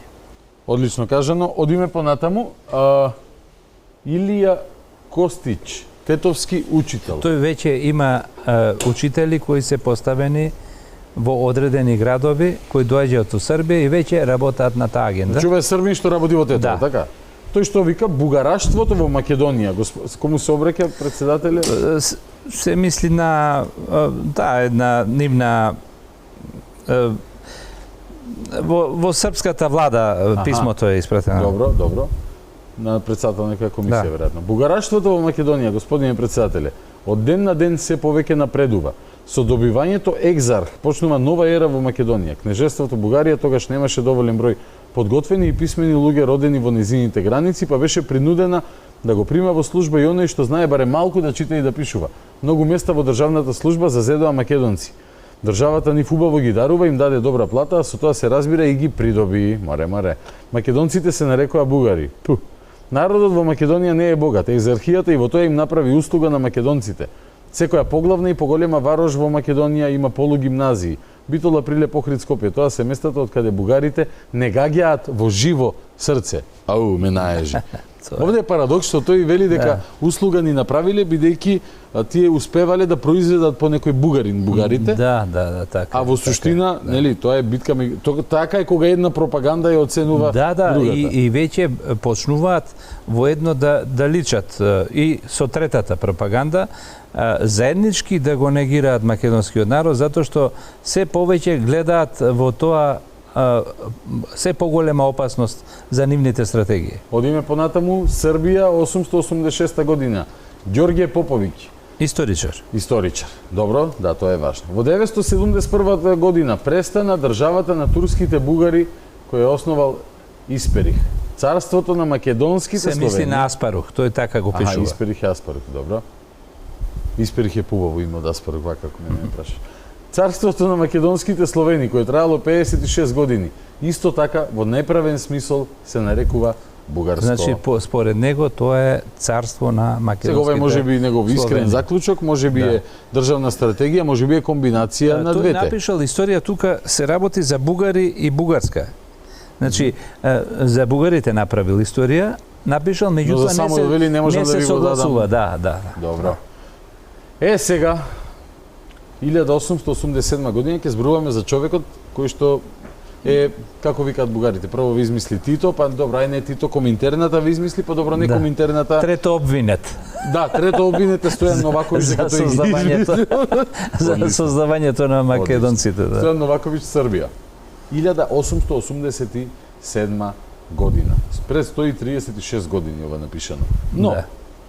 Одлично кажано. Одиме понатаму. Илија Костич, тетовски учител. Тој веќе има учители кои се поставени во одредени градови, кои доаѓаат у Србија и веќе работат на таа агенда. Ова е Србин што работи во Тетово, така? Тој што вика бугараштвото во Македонија. Кому се обраќа председателе? Се мисли на една нивна во српската влада писмото е испратено. Добро. На председател некоја комисија веројатно. Бугараштвото во Македонија, господине председателе, од ден на ден се повеќе напредува. Со добивањето екзарх почнува нова ера во Македонија. Кнежеството Бугарија тогаш немаше доволен број подготвени и писмени луѓе родени во незините граници, па беше принудена да го прима во служба и оној што знае барем малку да чита и да пишува. Многу места во државната служба зазедоа македонци. Државата нив убаво ги дарува, им даде добра плата, а со тоа се разбира и ги придоби. Море. Македонците се нарекоа бугари. Народот во Македонија не е богат. Екзархијата и во тоа им направи услуга на македонците. Секоја поглавна и поголема варош во Македонија има полугимназии. Битола, Прилеп, Охрид, Скопје, тоа се местата од каде бугарите не гаѓаат во живо срце. Ау, ме наежи. Овде е парадокс што тој вели дека услуга ни направиле бидејќи тие успевале да произведат по некој бугарин бугарите. Да, така. А во суштина, нели, тоа е битка така е кога една пропаганда ја оценува другата. И веќе почнуваат во едно да личат и со третата пропаганда заеднички да го негираат македонскиот народ затоа што се повеќе гледаат во тоа се поголема опасност за нивните стратегии. Одиме понатаму, Србија 886 година. Ѓорѓе Поповиќ. Историчар. Добро, да, тоа е важно. Во 971 година престана државата на турските бугари кој е основал Исперих. Царството на македонските словени. Се мисли на Аспарух, тој така го пишува. Исперих е Аспарух, добро. Исперих е пубаво име од Аспарух, вака како ме прашаш. Царството на македонските словени, кое траело 56 години, исто така во неправен смисол се нарекува бугарско. Значи, според него, тоа е царство на македонските словени. Сега може би негов искрен заклучок, може би е државна стратегија, може би е комбинација на двете. Тој напишал историја тука се работи за бугари и бугарска. Значи, за бугарите направил историја, напишал, меѓутоа не се согласува. Да. Добро. Сега 1887 година ќе зборуваме за човекот кој што е, како викаат бугарите, прво ви измисли Тито, па добро, ај не Тито, Коминтерната ви измисли, па добро, не Коминтерната. Трето обвинет. Да, трето обвинет е Стојан Новаковиќ дека тој за создавањето на македонците. Стојан Новаковиќ, Србија. 1887 година. Пред 136 години ова напишано. Но,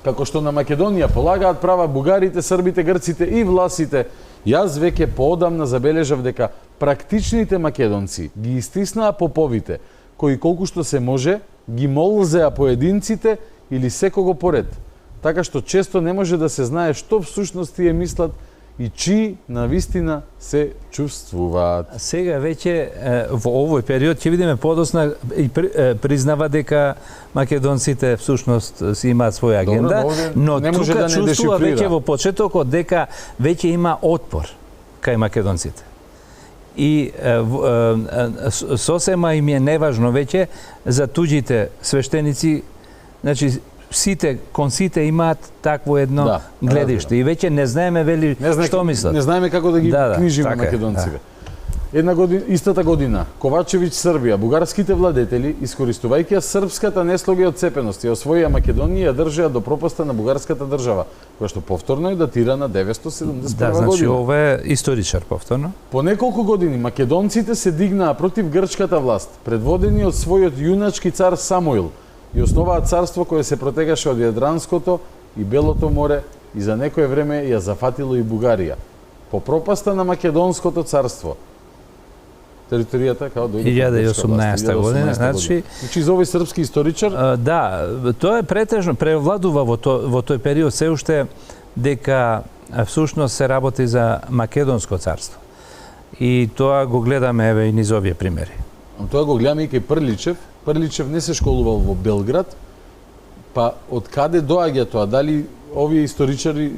како што на Македонија полагаат права бугарите, србите, грците и власите, јас веќе поодамна забележав дека практичните македонци ги истиснаа поповите, кои колку што се може, ги молзеа поединците или секого поред, така што често не може да се знае што всушност тие мислат и чии навистина се чувствуваат. Сега веќе во овој период ќе видиме подосна и признава дека македонците всушност си имаат своја агенда, но тука чувствува веќе во почетокот дека веќе има отпор кај македонците. И сосема им е неважно веќе за туѓите свештеници, значи кон сите имаат такво едно гледиште и веќе не знаеме вели што мислат. Не знаеме како да ги книжиме македонците. Истата година, Ковачевиќ, Србија, бугарските владетели, искористувајќи српската неслога и одцепеност, ја освоија Македонија и ја држеа до пропаста на бугарската држава, која што повторно е датирана 971 година. Значи ова е историчар повторно. По неколку години македонците се дигнаа против грчката власт, предводени од својот јуначки цар Самуил, и основаа царство кое се протегаше од Јадранското и Белото море и за некое време ја зафатило и Бугарија. По пропаста на Македонското царство, територијата као дојде 1018 година, значи за овој српски историчар? Да, тоа е претежно превладува во тој период се уште дека всушност се работи за Македонско царство. И тоа го гледаме еве и низ овие примери. Тоа го гледаме и кај Прличев. Прличев не се школувал во Белград, па од каде доаѓа тоа? Дали овие историчари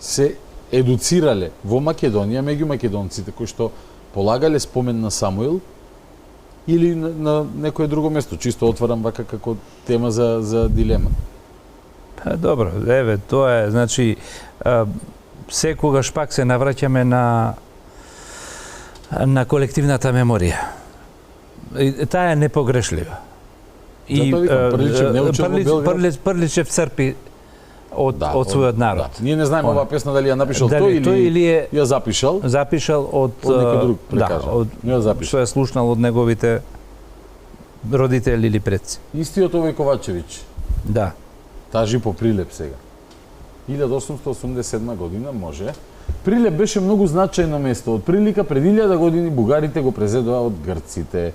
се едуцирале во Македонија меѓу македонците кои што полагале спомен на Самуил или на некое друго место? Чисто отварам вака како тема за дилема. Па добро, еве, тоа е, значи, секогаш пак се навраќаме на колективната меморија. Таа е непогрешлива. И Прличев црпи од својот народ. Ние не знаеме оваа песна дали ја напишал тој или ја запишал. Запишал од некој друг прекажал. Што е слушнал од неговите родители или предци. Истиот овој Ковачевиќ. Да. Тажи по Прилеп сега. 1887 година може. Прилеп беше многу значајно место. Од прилика пред 1000 години бугарите го презедоа од грците.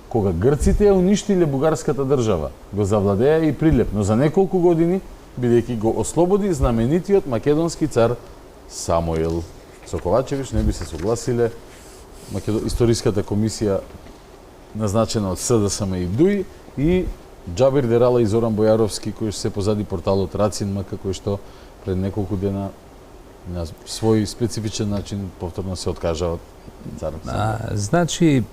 Кога грците ја уништиле бугарската држава, го завладеа и Прилеп, но за неколку години, бидејќи го ослободи знаменитиот македонски цар Самуил. Со Ковачевиќ не би се согласиле. Историската комисија назначена од СДСМ и ДУИ и Џабир Дерала и Зоран Бојаровски, кои се позади порталот Рацин.мк, кој што пред неколку дена на свој специфичен начин повторно се откажа од царството. Значи,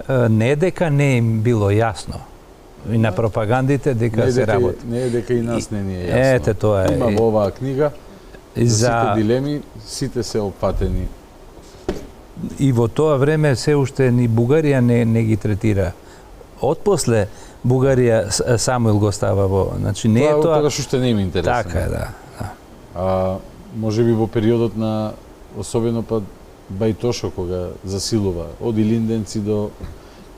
не дека не им било јасно и на пропагандите дека се работи. Не е дека и нас не ни е јасно. Ете, тоа е. Има во оваа книга И за за сите дилеми, сите се опатени. и во тоа време се уште ни Бугарија не ги третира. Отпосле Бугарија Самуил го става во, значи не е тоа. Тогаш уште не им интересно. Така е, да. Може би во периодот на особено па Бајтошо кога засилува од Илинденци до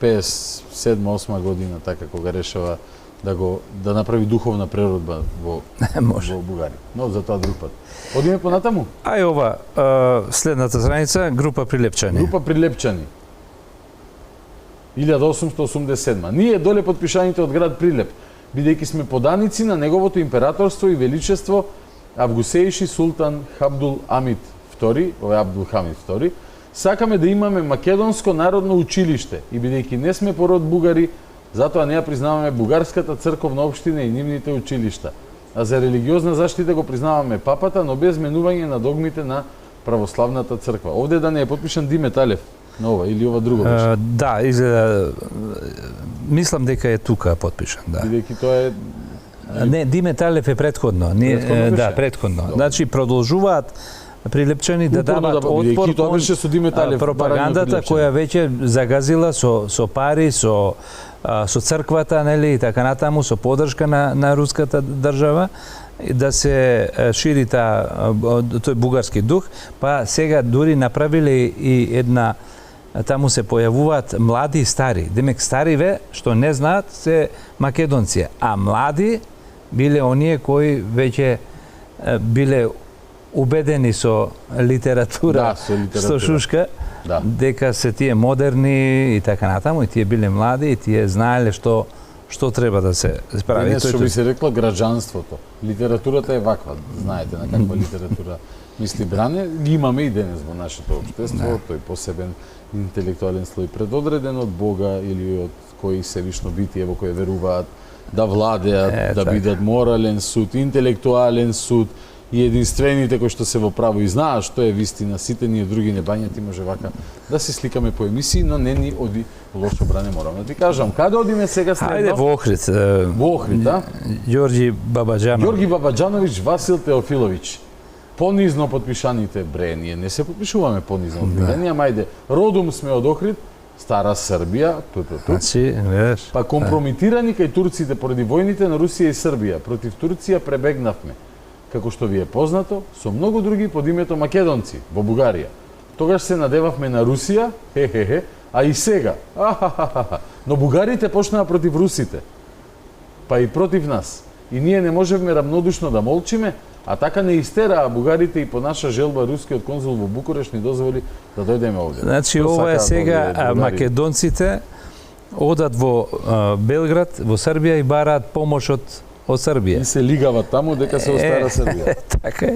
57-8 година, така кога решава да направи духовна преродба во Бугарија. Но за тоа друг пат. Одиме понатаму? Ај ова, следната страница, група Прилепчани. Група Прилепчани. 1887. Ние доле подпишаните од град Прилеп, бидејќи сме поданици на неговото императорство и величество Авгусеиши Султан Хабдул Амид II, ова е Абдул Хамид II, сакаме да имаме македонско народно училиште и бидејќи не сме пород бугари, затоа не ја признаваме бугарската црковна општина и нивните училишта. А за религиозна заштита го признаваме папата, но без менување на догмите на православната црква. Овде да не е подпишан Диме Талев на ова или ова друго беше? Да, изгледа, мислам дека е тука подпишан, да. Бидејќи тоа е Не, Диме Талев е претходно. Да, претходно. Значи продолжуваат Прилепчани да дават отпор кон пропагандата која веќе загазила со пари, со црквата, нели, и така натаму, со поддршка на руската држава, да се шири тој бугарски дух, па сега дури направиле и една, таму се појавуваат млади и стари. Демек стариве што не знаат се македонци, а млади биле оние кои веќе биле убедени со литература, со Шушка, дека се тие модерни и така натаму, и тие биле млади и тие знаеле што треба да се прави. Не, што би се рекло граѓанството. Литературата е ваква, знаете на каква литература мисли Бране. Ги имаме и денес во нашето општество, тој посебен интелектуален слој предодреден од Бога или од кои севишно битие во кое веруваат, да владеат, да бидат морален суд, интелектуален суд и единствените кои што се во право и знаат што е вистина, сите ние други небањати може вака да се сликаме по емисии, но не ни оди лошо, Бране, морам да ти кажам. Каде одиме сега следно? Хајде во Охрид. Во Охрид, да? Ѓорги Бабаџановиќ. Ѓорги Бабаџановиќ, Васил Теофиловиќ. Понизно подпишаните, бре, ние не се подпишуваме понизно од ние, мајде, родом сме од Охрид, Стара Србија, па компрометирани кај турците поради војните на Русија и Србија. Против Турција пребегнавме, како што ви е познато, со многу други под името македонци во Бугарија. Тогаш се надевавме на Русија, а и сега, но бугарите почнаа против русите, па и против нас. И ние не можевме рамнодушно да молчиме, а така не истераа бугарите и по наша желба рускиот конзул во Букуреш ни дозволи да дојдеме овде. Значи ова е сега македонците одат во Белград, во Србија и бараат помош од Србија. И се лигават таму дека се остара Србија. Така е.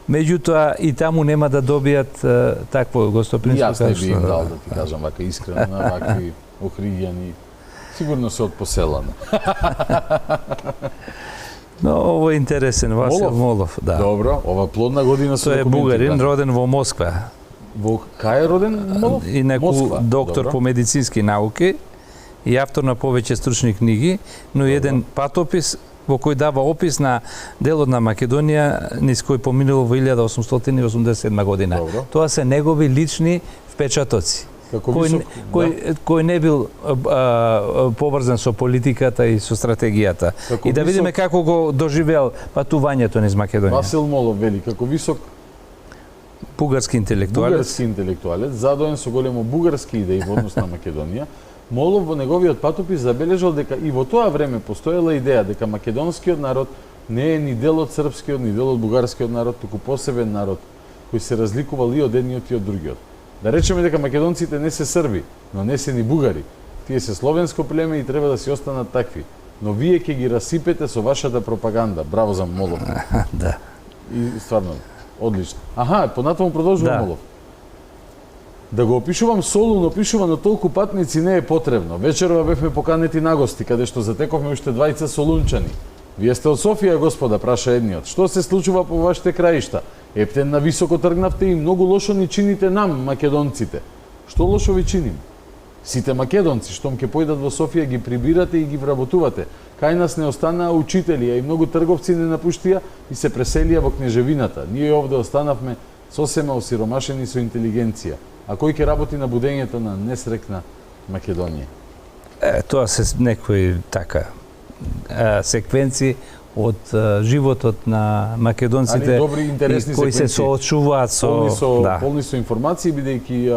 Меѓутоа и таму нема да добијат такво гостопримство. Јас не би им дал, да ти кажам, вака искрено, на вакви охриѓани. Сигурно се од поселана. Но ово е интересен, Васил Молов, да. Добро, ова плодна година со документи. Тој е бугарин, роден во Москва. Во кај е роден Молов? Инаку доктор по медицински науки и автор на повеќе стручни книги, но еден патопис во кој дава опис на делот на Македонија низ кој поминало во 1887 година. Тоа се негови лични впечатоци. Кој не бил поврзан со политиката и со стратегијата. И да видиме како го доживеал патувањето низ Македонија. Васил Молов вели, како висок бугарски интелектуалец, задоен со големо бугарски идеи во однос на Македонија, Молов во неговиот патопис забележал дека и во тоа време постоела идеја дека македонскиот народ не е ни дел од српскиот, ни дел од бугарскиот народ, туку посебен народ кој се разликувал и од едниот и од другиот. Да речеме дека македонците не се срби, но не се ни бугари. Тие се словенско племе и треба да си останат такви. Но вие ќе ги расипете со вашата пропаганда. Браво за Молов. Да. И стварно, одлично. Понатаму продолжува Молов. Да го опишувам Солун, опишувано толку патници не е потребно. Вечерва бевме поканети на гости, каде што затековме уште двајца солунчани. Вие сте од Софија, господа, праша едниот. Што се случува по вашите краишта? Ептен на високо тргнавте и многу лошо ни чините нам, македонците. Што лошо ви чиним? Сите македонци, штом ќе појдат во Софија, ги прибирате и ги вработувате. Кај нас не останаа учители, а и многу трговци не напуштија и се преселија во кнежевината. Ние овде останавме сосема осиромашени со интелигенција. А кој ќе работи на будењето на несрекна Македонија? Тоа се некои така секвенци од животот на македонците добри, интересни кои се секвенции. соочуваат полни со информации, бидејќи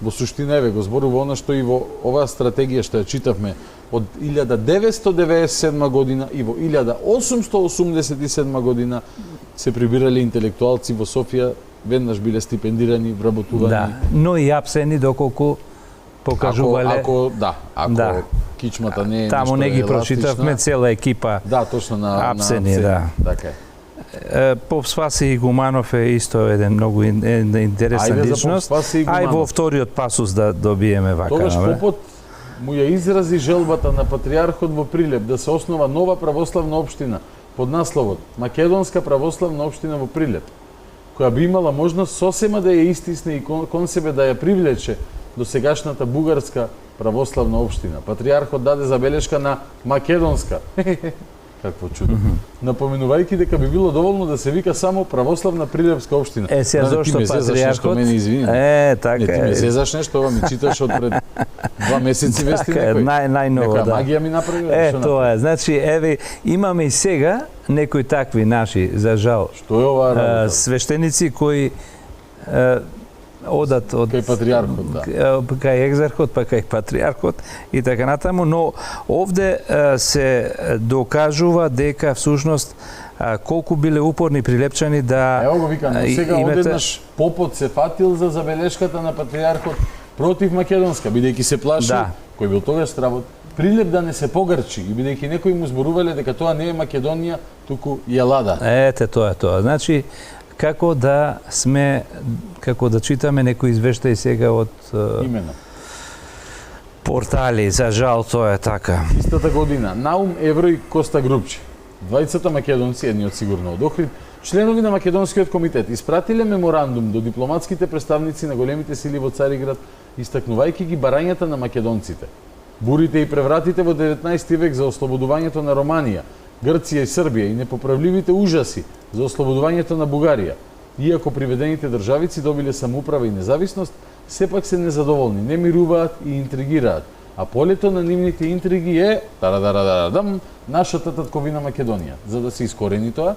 во суштина еве го зборува она што и во оваа стратегија што ја читавме од 1997 година и во 1887 година се прибирале интелектуалци во Софија, веднаш биле стипендирани, вработувани. Да, но и апсени доколку покажувале. Ако кичмата не е таму не ги прочитавме цела екипа. Да, точно на апсени, да. Така е. Поп Спаси Игуманов е исто еден многу интересна личност. А и во вториот пасус да добиеме вака. Тогаш попот му ја изрази желбата на патриархот во Прилеп да се основа нова православна општина под насловот Македонска православна општина во Прилеп, која би имала можност сосема да ја истисне и кон себе да ја привлече до сегашната бугарска православна општина. Патриархот даде забелешка на Македонска. Какво чудо. Напоменувајќи дека би било доволно да се вика само православна Прилепска општина. Сега зошто патриархот? Така е. Ти ме зезаш нешто, ова ми читаш од пред 2 месеци вести некој. Најново, да. Некоја магија ми направи. Тоа е. Значи, еве, имаме и сега некои такви наши, за жал, што е ова работа? Свештеници кои одат од кај патриархот, да. Кај екзархот, па кај патриархот и така натаму, но овде се докажува дека всушност колку биле упорни прилепчани да Ево го викам, сега одеднаш попот се фатил за забелешката на патриархот против Македонска, бидејќи се плаши, кој бил тогаш стравот, Прилеп да не се погрчи, и бидејќи некои му зборувале дека тоа не е Македонија, туку Јелада. Ете, тоа е тоа. Значи, како да читаме некои извештаи сега од портали, за жал тоа е така. Истата година Наум Евро и Коста Грубчи, двајцата македонци, едниот сигурно од Охрид, членови на Македонскиот комитет, испратиле меморандум до дипломатските представници на големите сили во Цариград, истакнувајќи ги барањата на македонците. Бурите и превратите во 19 век за ослободувањето на Романија, Грција и Србија и непоправливите ужаси за ослободувањето на Бугарија. Иако приведените државици добиле самоуправа и независност, сепак се незадоволни, не мируваат и интригираат. А полето на нивните интриги е нашата татковина Македонија. За да се искорени тоа,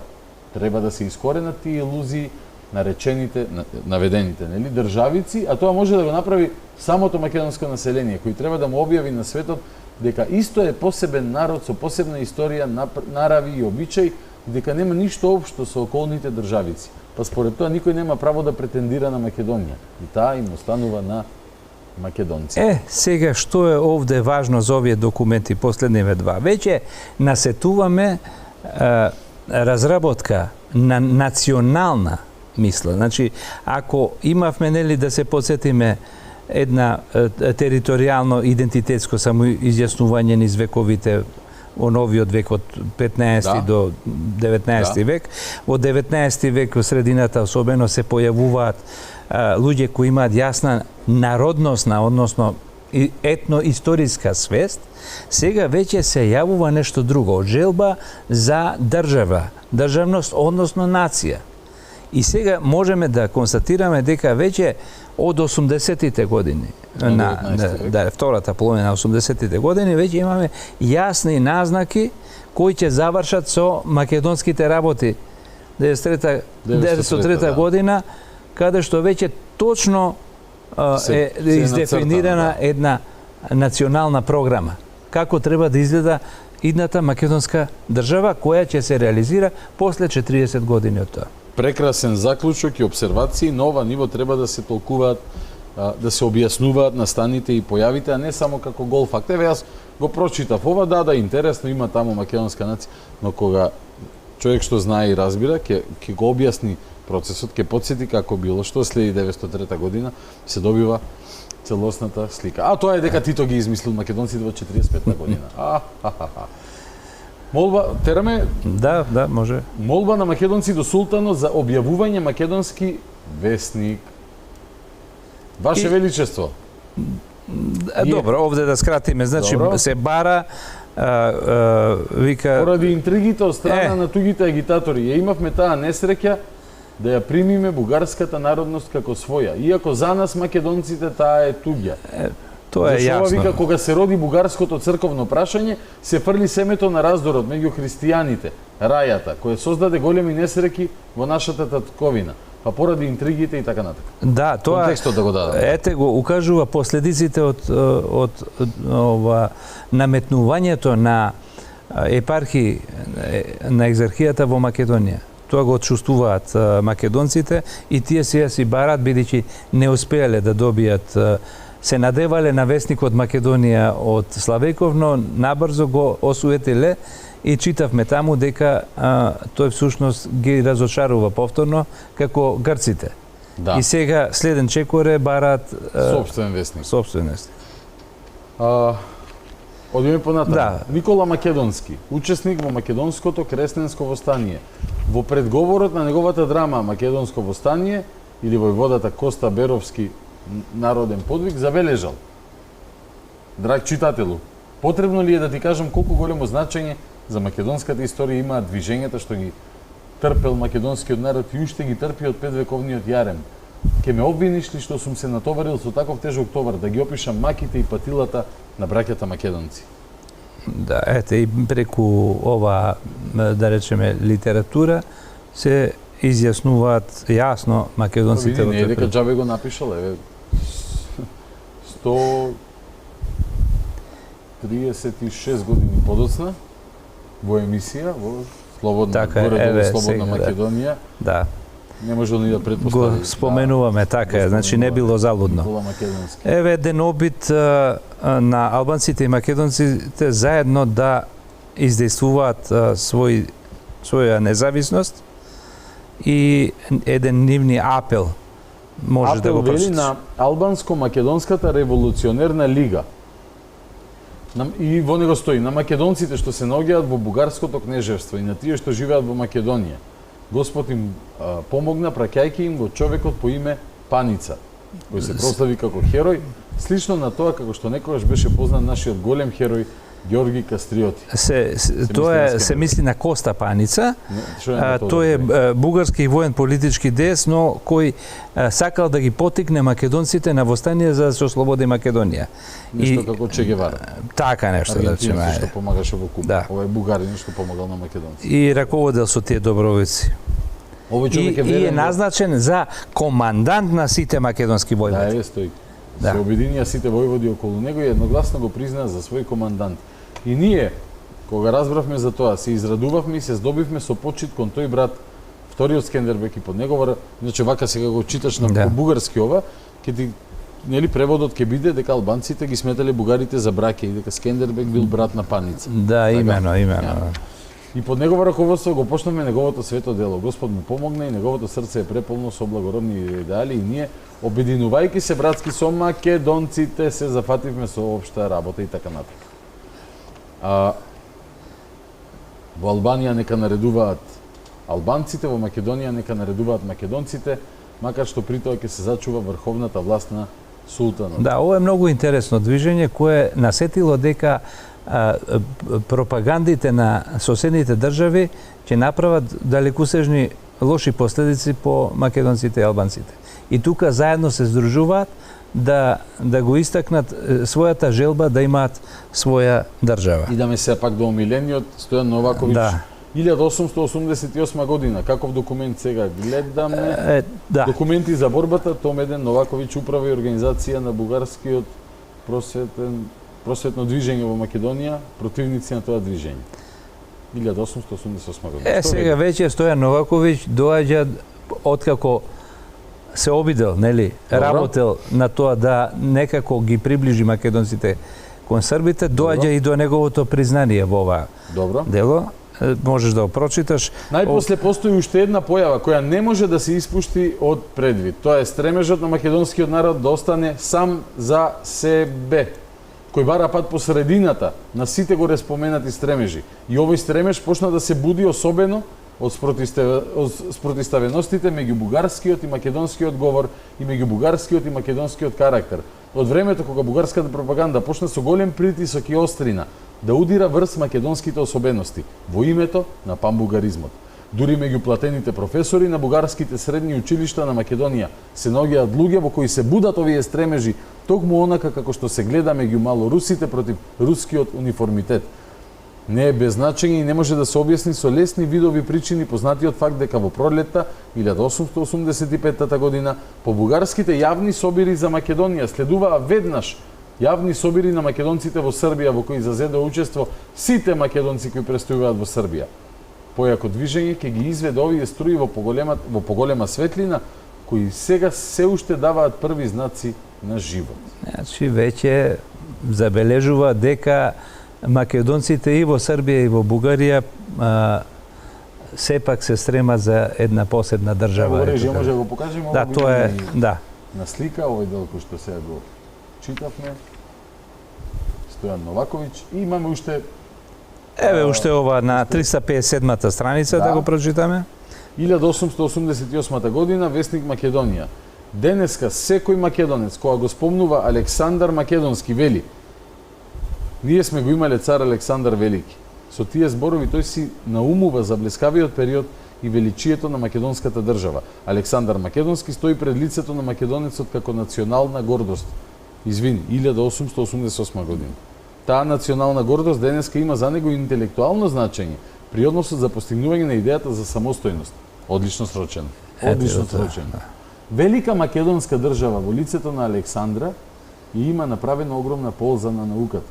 треба да се искоренат тие илузии наречените, наведените, нели, државици, а тоа може да го направи самото македонско население, кој треба да му објави на светот дека исто е посебен народ со посебна историја, нарави и обичај, дека нема ништо општо со околните државици. Па според тоа никој нема право да претендира на Македонија. И таа им останува на македонци. Сега што е овде важно за овие документи, последниве два? Веќе насетуваме разработка на национална мисла. Значи, ако имавме, нели, да се подсетиме една територијално идентитетско самоизјаснување низ вековите во новиот век од 15 до 19 век. Во 19 век во средината особено се појавуваат луѓе кои имаат јасна народносна, односно етно-историска свест. Сега веќе се јавува нешто друго, желба за држава, државност, односно нација. И сега можеме да констатираме дека веќе од 80-тите години, втората половина на 80-тите години, веќе имаме јасни назнаки кои ќе завршат со македонските работи 1903 година, каде што веќе точно е издефинирана една национална програма. Како треба да изгледа идната македонска држава, која ќе се реализира после 40 години од тоа. Прекрасен заклучок и обсервации, на ова ниво треба да се толкуваат, да се објаснуваат настаните и појавите, а не само како гол факт. Еве, јас го прочитав ова, да, интересно, има таму македонска нација, но кога човек што знае и разбира, ќе го објасни процесот, ќе потсети како било што след 1903 година се добива целосната слика. А тоа е дека Тито ги измислил македонците во 45 година. Молба, тераме? Да, може. Молба на македонци до султанот за објавување македонски весник. Ваше Величество. Добро, овде да скратиме, значи се бара вика... Поради интригите од страна на тугите агитатори, ја имавме таа несреќа да ја примиме бугарската народност како своја, иако за нас македонците таа е туѓа. Тоа е јасно. Вика, кога се роди бугарското црковно прашање, се фрли семето на раздорот меѓу христијаните, рајата, кој создаде големи несреќи во нашата татковина, па поради интригите и така натака. Да, тоа контекстот да го дадам. Ете го укажува последиците од наметнувањето на епархи на екзархијата во Македонија. Тоа го чувствуваат македонците и тие сега си барат, бидејќи не успеале да добијат, се надевале на вестникот Македонија од Славеков, но набрзо го осуетиле и читавме таму дека тој всушност ги разочарува повторно како грците. Да. И сега следен чекоре барат собствен вестник. Собствен вестник. Одиме понатаму. Да. Никола Македонски, учесник во македонското кресненско востание. Во предговорот на неговата драма Македонско востание или војводата Коста Беровски народен подвиг забележал: драг читателу, потребно ли е да ти кажам колку големо значење за македонската историја имаат движењата што ги трпел македонскиот народ и уште ги трпи од 5-вековниот јарем? Ке ме обвиниш ли што сум се натоварил со таков тежок товар да ги опишам маките и патилата на браќата македонци? Да, ете, и преку ова, да речеме, литература се изјаснуваат јасно македонците. Види, не е дека џабе го напишал, еве 136 години подоцна во емисија во Слободна, така, во Слободна Македонија. Да. Не може ни да предпостави. Го споменуваме, така е, значи не било залудно. Еве еден обид на албанците и македонците заедно да издействуваат своја независност и еден нивни апел може да го прочиташ. Апел на Албанско-македонската револуционерна лига. И во него стои: на македонците што се наоѓаат во бугарското кнежевство и на тие што живеат во Македонија, Господ им помогна праќајќи им го човекот по име Паница, кој се прослави како херој, слично на тоа како што некогаш беше познат нашиот голем херој Ѓорги Кастриоти. Тоа се мисли на Коста Паница. Тој е бугарски воен политички деец, но кој сакал да ги потикне македонците на востание за да се ослободи Македонија. Нешто како Че Гевара. Така нешто, да речеме. Што помагаше во Куба. Да. Ова е бугарин што помагал на македонци. И раководел со тие добровици. И е назначен за командант на сите македонски војводи. Да, стои. Се обединија сите војводи околу него и едногласно го признаа за свој командант. И ние, кога разбравме за тоа, се израдувавме и се здобивме со почит кон тој брат, вториот Скендербек и под негова, иначе вака сега го читаш на бугарски ова, ќе ти, нели, преводот ќе биде дека албанците ги сметале бугарите за браќа и дека Скендербек бил брат на Паница. Да, имено. И под негово раководство го почнавме неговото свето дело. Господ му помогна и неговото срце е преполно со благородни идеали и ние, обединувајќи се братски со македонците, се зафативме со општа работа и така натаму. Во Албанија нека наредуваат албанците, во Македонија нека наредуваат македонците, макар што при тоа ќе се зачува врховната власт на султанот. Да, ова е многу интересно движење кое насетило дека пропагандите на соседните држави ќе направат далекусежни лоши последици по македонците и албанците. И тука заедно се здружуваат да го истакнат својата желба да имаат своја држава. Идаме се пак до омилениот Стојан Новаковиќ. Да. 1888 година, каков документ сега гледаме? Документи за борбата, том 1 Новаковиќ, управа и организација на бугарскиот просветно движење во Македонија, противници на тоа движење. 1888 година. Сега веќе Стојан Новаковиќ доаѓа откако се обидел, нели, работел на тоа да некако ги приближи македонците кон србите, доаѓа и до неговото признание во ова дело. можеш да го прочиташ. Најпосле постои уште една појава која не може да се испушти од предвид. Тоа е стремежот на македонскиот народ да остане сам за себе, кој бара пат по средината на сите горе споменати стремежи. И овој стремеж почна да се буди особено од спротиставеностите меѓу бугарскиот и македонскиот говор и меѓу бугарскиот и македонскиот карактер. Од времето кога бугарската пропаганда почна со голем притисок и острина да удира врз македонските особености во името на панбугаризмот. Дури меѓу платените професори на бугарските средни училишта на Македонија се наоѓаат луѓе во кои се будат овие стремежи, токму онака како што се гледа меѓу малорусите против рускиот униформитет. Не е без значење и не може да се објасни со лесни видови причини познатиот факт дека во пролетта 1885 година по бугарските јавни собири за Македонија следуваа веднаш јавни собири на македонците во Србија во кои зазеде учество сите македонци кои престојуваат во Србија. Појако движење ќе ги изведе овие струи во поголема светлина, кои сега се уште даваат први знаци на живот. Значи веќе забележува дека македонците и во Србија и во Бугарија сепак се стремат за една посебна држава. Во режија може да го покажеме, да, тоа е, да. На слика, овој дел кој што сега го читавме, Стојан Новаковиќ, и имаме уште еве уште ова на 357-та страница да го прочитаме. 1888 година, Весник Македонија. Денеска секој македонец кога го спомнува Александар Македонски вели: ние сме го имале цар Александар Велики. Со тие зборови тој си наумува за блескавиот период и величието на македонската држава. Александар Македонски стои пред лицето на македонецот како национална гордост. 1888 година. Таа национална гордост денеска има за него интелектуално значење при односот за постигнување на идејата за самостојност. Одлично срочено. Одлично срочено. Велика македонска држава во лицето на Александра и има направена огромна полза на науката.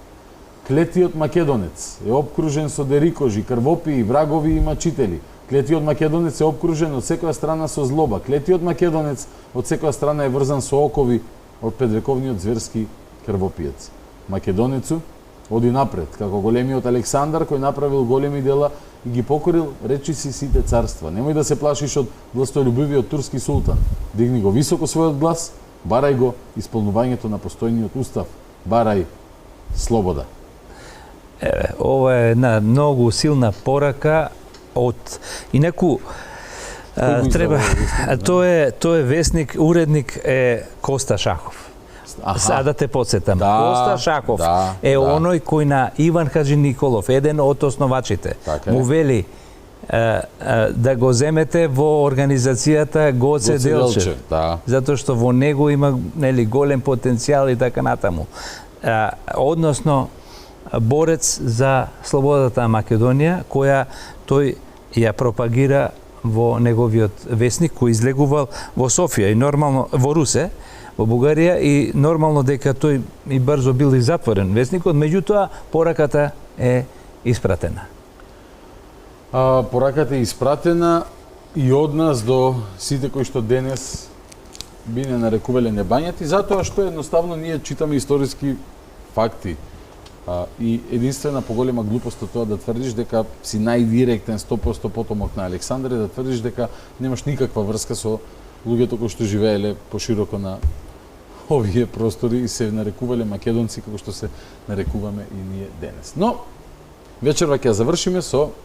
Клетиот македонец е обкружен со дерикожи, крвопии, врагови и мачители. Клетиот македонец е обкружен од секоја страна со злоба. Клетиот македонец од секоја страна е врзан со окови од предвековниот зверски крвопиец. Македонецу оди напред, како големиот Александар кој направил големи дела и ги покорил речиси сите царства. Немој да се плашиш од властољубивиот турски султан. Дигни го високо својот глас, барај го исполнувањето на постојниот устав. Барај слобода. Ова е една многу силна порака од инаку треба тој е весник, уредник е Коста Шахов. Сега да те подсетам. Коста Шахов е оној кој на Иван Хаджи Николов, еден од основачите, му вели да го земете во организацијата Гоце Делчев. Затоа што во него има голем потенцијал и така натаму. Односно, борец за слободата на Македонија, која тој ја пропагира во неговиот весник, кој излегувал во Софија и нормално во Русе, во Бугарија, и нормално дека тој и брзо бил и затворен весникот, меѓутоа пораката е испратена. Пораката е испратена и од нас до сите кои што денес би не нарекувале небањати, затоа што едноставно ние читаме историски факти. И единствена поголема глупост од тоа да тврдиш дека си најдиректен 100% потомок на Александар и да тврдиш дека немаш никаква врска со луѓето кои што живееле пошироко на овие простори и се нарекувале македонци како што се нарекуваме и ние денес. Но вечерва ќе завршиме со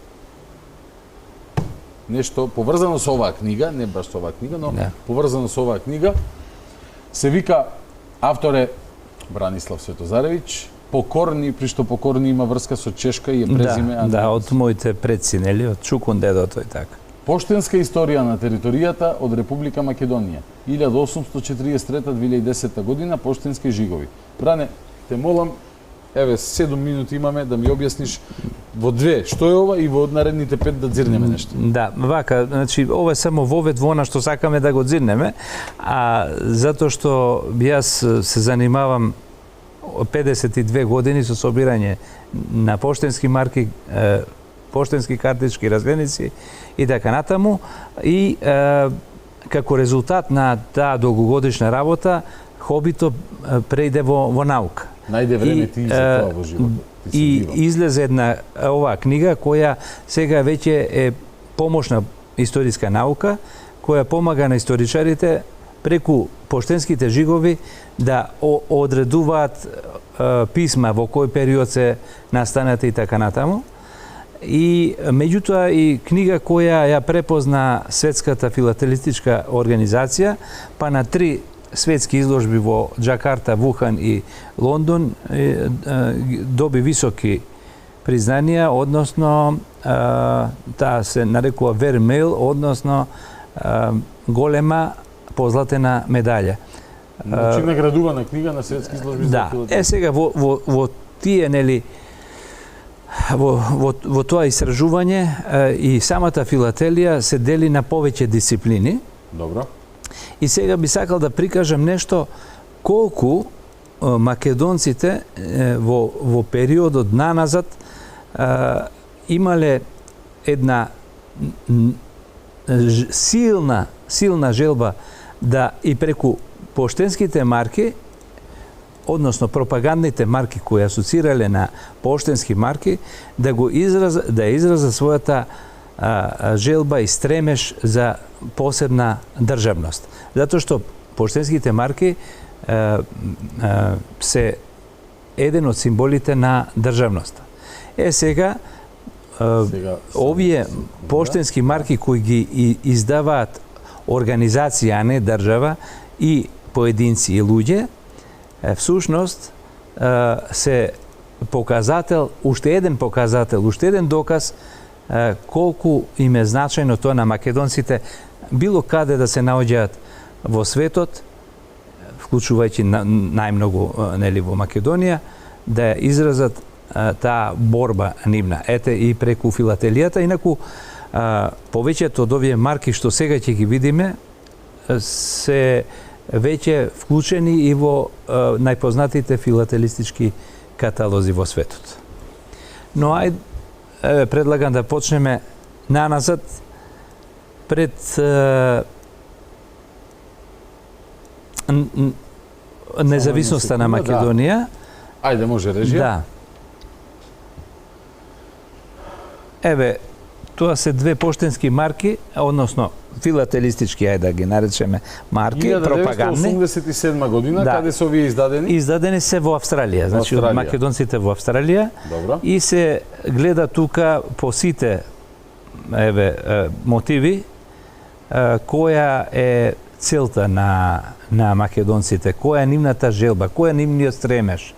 нешто поврзано со оваа книга, не баш со оваа книга, но поврзано со оваа книга. Се вика, автор е Бранислав Светозаревиќ. Покорни, при што Покорни има врска со Чешка и е презиме. Да, од моите предци, нели, од Чукун дедото и така. Поштенска историја на територијата од Република Македонија. 1843-2010 година, поштенски жигови. Бране, те молам, еве 7 минути имаме да ми објасниш во две што е ова и во наредните 5 да дзирнеме нешто. Да, вака, значи ова е само вовед во она што сакаме да го дзирнеме, затоа што јас се занимавам 52 години со собирање на поштенски марки, поштенски картички разгledници и така натаму, и како резултат на таа долгогодишна работа хобито преиде во наука. Најде време ти за тоа во животот. И излезе една оваа книга која сега веќе е помошна историска наука, која помага на историчарите преку поштенските жигови да одредуваат писма во кој период се настанати и така натаму. И меѓутоа и книга која ја препозна Светската филателистичка организација, па на 3 светски изложби во Џакарта, Вухан и Лондон доби високи признанија, односно таа се нарекува Вермейл, односно голема позлатена медаља. Значи наградувана книга на светски изложби за филателија. Сега во тие, нели, во тоа истражување и самата филателија се дели на повеќе дисциплини. Добро. И сега би сакал да прикажам нешто колку македонците во периодот наназад имале една силна желба да и преку поштенските марки, односно пропагандните марки кои асоцирале на поштенски марки, да израза својата желба и стремеж за посебна државност. Затоа што поштенските марки се еден од символите на државноста. Сега овие поштенски марки кои ги издаваат организација, а не држава, и поединци и луѓе, всушност се показател, уште еден доказ колку им е значајно тоа на македонците било каде да се наоѓаат во светот, вклучувајќи најмногу, нели, во Македонија, да изразат таа борба нивна. Ете и преку филателијата, инаку повеќето од овие марки што сега ќе ги видиме се веќе вклучени и во најпознатите филателистички каталози во светот. Но предлагам да почнеме наназад пред независноста на Македонија. Ајде, може режија. Да. Еве, тоа се две поштенски марки, односно филателистички, ајде да ги наречеме марки, пропагандни. 1987 година, каде се овие издадени? Издадени се во Австралија, значи од македонците во Австралија. Добро. И се гледа тука по сите мотиви која е целта на македонците, која е нивната желба, кој е нивниот стремеж,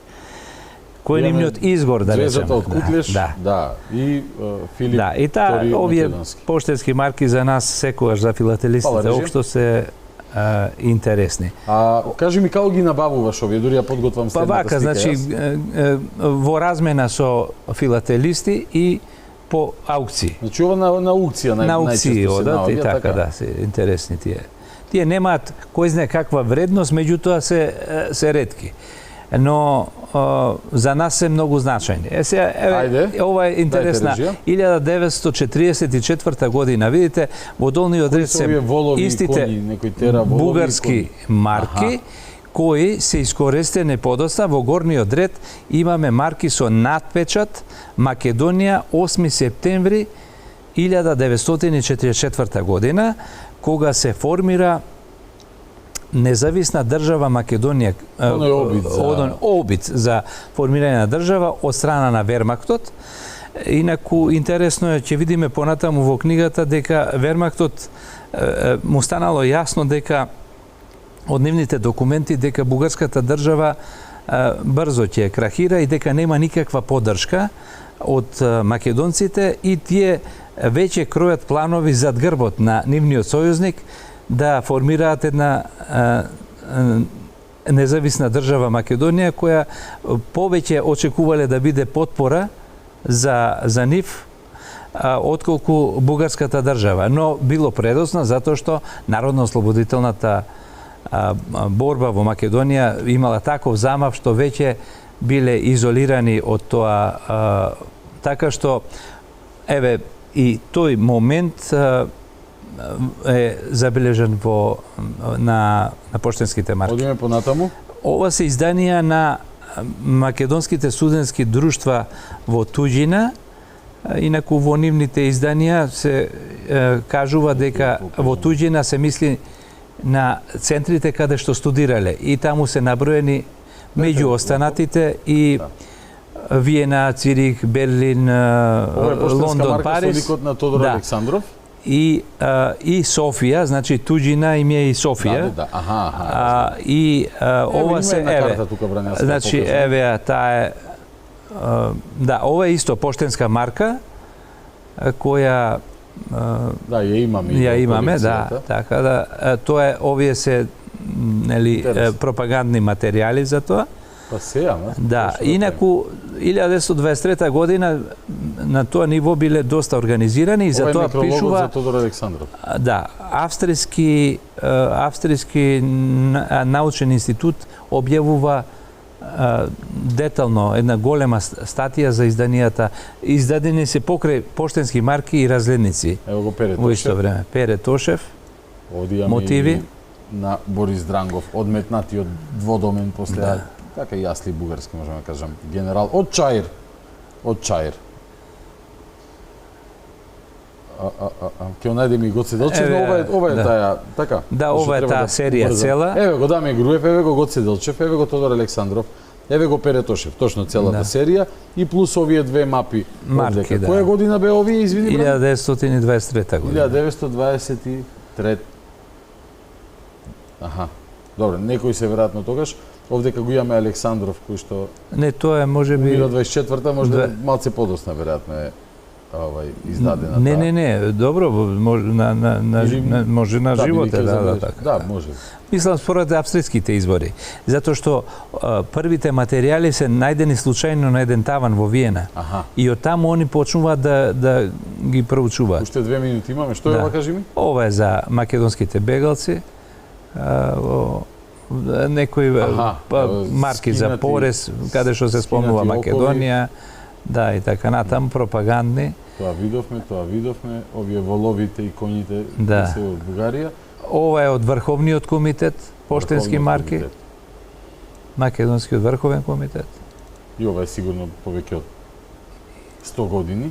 кој е нивниот изгор, да речеме. Звездата од Кутлеш, да, и Филип. Да, и овие поштенски марки за нас секогаш за филателистите општо се интересни. Кажи ми како ги набавуваш овие, дури ја подготвам следната слика. Значи во размена со филателисти и по аукции. Значи ова на аукција на аукции одат и така, да, се интересни тие. Тие немаат кој знае каква вредност, меѓутоа се ретки. Но за нас се многу значајни. Ова е интересна. 1944 година, видите, во долниот ред се истите бугарски марки кои се искористени подоцна. Во горниот ред имаме марки со надпечат Македонија 8 септември 1944 година, кога се формира независна држава Македонија, обид за формирање на држава од страна на Вермахтот. Инаку интересно е, ќе видиме понатаму во книгата дека Вермахтот му станало јасно дека од нивните документи дека бугарската држава брзо ќе крахира и дека нема никаква поддршка од македонците и тие веќе кројат планови зад грбот на нивниот сојузник да формираат една независна држава Македонија која повеќе очекувале да биде потпора за нив отколку бугарската држава, но било предоцна затоа што народно-ослободителната борба во Македонија имала таков замав што веќе биле изолирани од тоа, така што еве и тој момент е забележен на поштенските марки. Одиме понатаму. Ова се изданија на македонските студентски друштва во туѓина, инаку во нивните изданија се кажува дека во туѓина се мисли на центрите каде што студирале и таму се наброени меѓу останатите и Виена, Цирих, Берлин, Лондон, Париз. Ова е на Тодор Александров. И Софија, значи туѓина им е и Софија. И ова се еве. Значи еве таа ова е исто поштенска марка која ја имаме, така да тоа е овие се нели пропагандни материјали за тоа. Па сеја, да, инаку 1923 година на тоа ниво биле доста организирани и за тоа пишува за Тодор Александров. Да, австријски научен институт објавува детално една голема статија за изданијата. Издадени се покрај поштенски марки и разгледници. Ево го Пере Тошев. Во исто време. Пере Тошев. Мотиви на Борис Дрангов, одметнати од дводомен после така јасли бугарски можеме да кажам. Генерал од Чаир. Ќе најдеме и Гоце Делчев, но ова е таа, така? Да, ова е таа серија цела. Еве го Даме Груев, еве го Гоце Делчев, еве го Тодор Александров, еве го Пере Тошев, точно целата серија и плюс овие две мапи. Марки, да. Која година бе овие, извини? 1923 година. 1923. Аха. Добре, некој се веројатно тогаш. Овдека го имаме Александров, кој што... Не, тоа е може би... 24-та, може малце подосна, веројатно е издадена. Не, добро, може на живот е, така. Да, може. Мислам, според австриските избори. Затоа што првите материјали се најдени случајно на еден таван во Виена. И од таму они почнуваат да ги проучуваат. Уште 2 минути имаме. Што е ова, кажи ми? Ова е за македонските бегалци. Некои марки за порез, каде што се спомнува Македонија, да, и така натаму, пропагандни. Тоа видовме, овие воловите и коњите се од Бугарија. Ова е од Врховниот комитет, поштенски марки. Македонскиот Врховен комитет. И ова е сигурно повеќе од 100 години.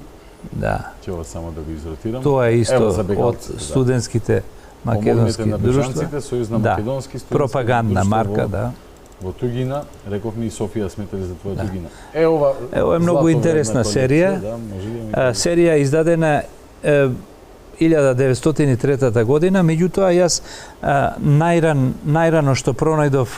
Да. Ќе ова само да го изротирам. Тоа е исто од студентските македонски друштва. Сојуз на македонски студентски пропагандна марка, да. Во туѓина, рековме и Софија сметали за твоја туѓина. Ова е многу интересна серија. Серија издадена 1903 година, меѓутоа јас најрано што пронајдов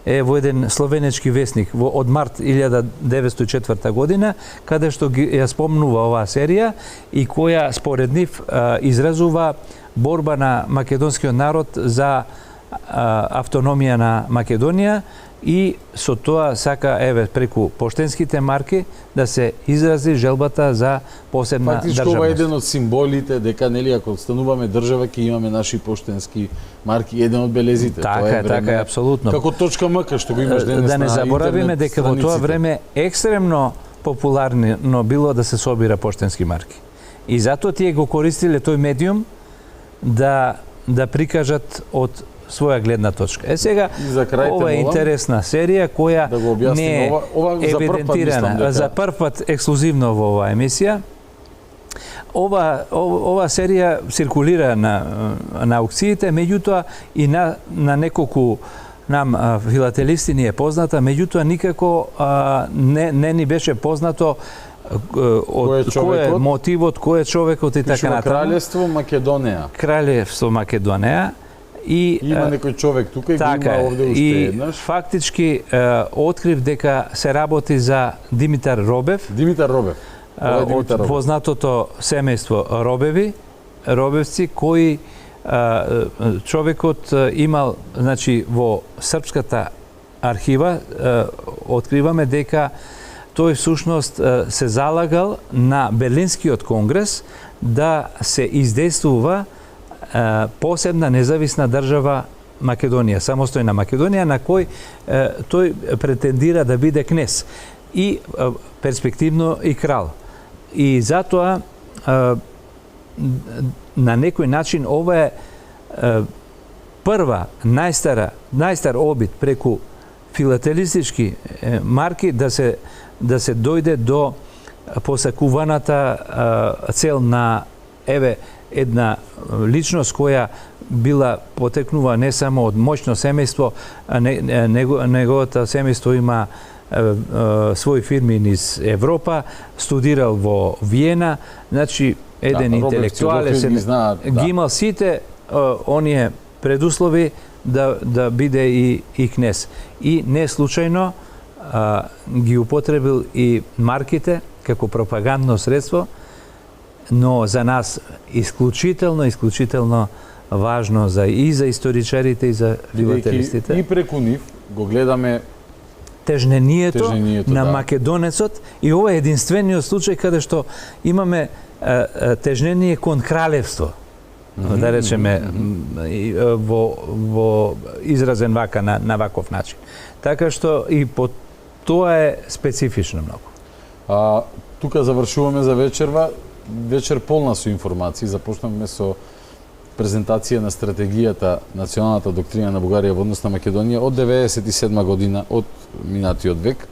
е во еден словенечки весник од март 1904 година, каде што ја спомнува оваа серија и која според нив изразува борба на македонскиот народ за автономија на Македонија и со тоа сака преку поштенските марки да се изрази желбата за посебна државност. Фактички ова е еден од символите дека нели ако стануваме држава ќе имаме наши поштенски марки, еден од белезите. Така е, апсолутно. Како точка МК што го имаш денес на да не заборавиме дека во тоа време екстремно популарно било да се собира поштенски марки. И затоа тие го користиле тој медиум да прикажат од своја гледна точка. Сега, ова е интересна серија која не е евидентирана. За прв пат ексклузивно во оваа емисија. Ова серија циркулира на аукциите, меѓутоа и на неколку нам филателисти ни е позната, меѓутоа никако не ни беше познато кој е мотивот, кој е човекот и така натаму. Краљевство Македонија. Краљевство Македонија. И има некој човек тука и го има овде уште еднаш. И фактички открив дека се работи за Димитар Робев. Димитар Робев. Од познатото семејство Робевци, кои човекот имал, значи, во српската архива откриваме дека тој всушност се залагал на Берлинскиот конгрес да се издействува посебна независна држава Македонија, самостојна Македонија, на кој тој претендира да биде кнез и перспективно и крал. И затоа на некој начин ова е прва, најстар обид преку филателистички марки да се дојде до посакуваната цел на една личност која била потекнува не само од моќно семејство, а неговото семејство има своји фирми низ Европа, студирал во Виена, значи еден интелектуалец ги имал сите оние предуслови да биде и кнез. И не случајно ги употребил и марките како пропагандно средство, но за нас исклучително важно и за историчарите и за филателистите. И преку нив го гледаме тежнението на македонецот, и ова е единствениот случај каде што имаме тежнение кон кралевство, да речеме во изразен вака на ваков начин. Така што и по тоа е специфично многу. Тука завршуваме за вечерва. Вечер полна со информации. Започнавме со презентација на стратегијата националната доктрина на Бугарија во однос на Македонија од 97 година, од минатиот век.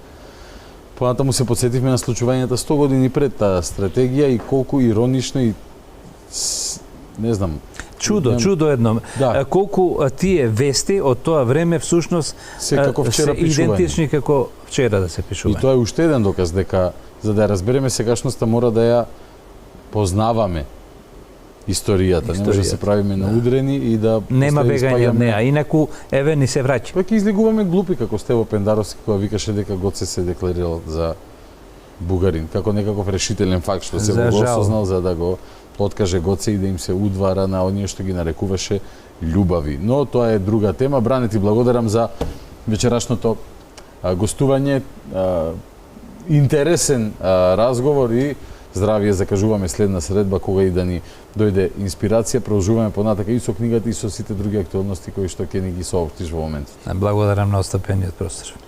Понатаму се подсетивме на случувањата 100 години пред таа стратегија и колку иронично и не знам. Чудо едно. Да. Колку тие вести од тоа време всушност се идентични како вчера да се пишува. И тоа е уште еден доказ дека за да ја разбереме сегашноста мора да ја познаваме историјата. Не може да се правиме наудрени и да нема бегање од неа, инаку еве ни се враќа. Пак излегуваме глупи како Стево Пендаровски кога викаше дека Гоце се декларирал за бугарин, како некаков решителен факт што се го осознал за да го откаже Гоце и да им се удвара на оние што ги нарекуваше љубави. Но тоа е друга тема. Бране, ти благодарам за вечерашното гостување, интересен разговор и здравие закажуваме следна средба кога и да ни дојде инспирација, продолжуваме понатака и со книгата и со сите други актуелности кои што ќе ни ги соопштиш во моментот. Благодарам на остапениот простор.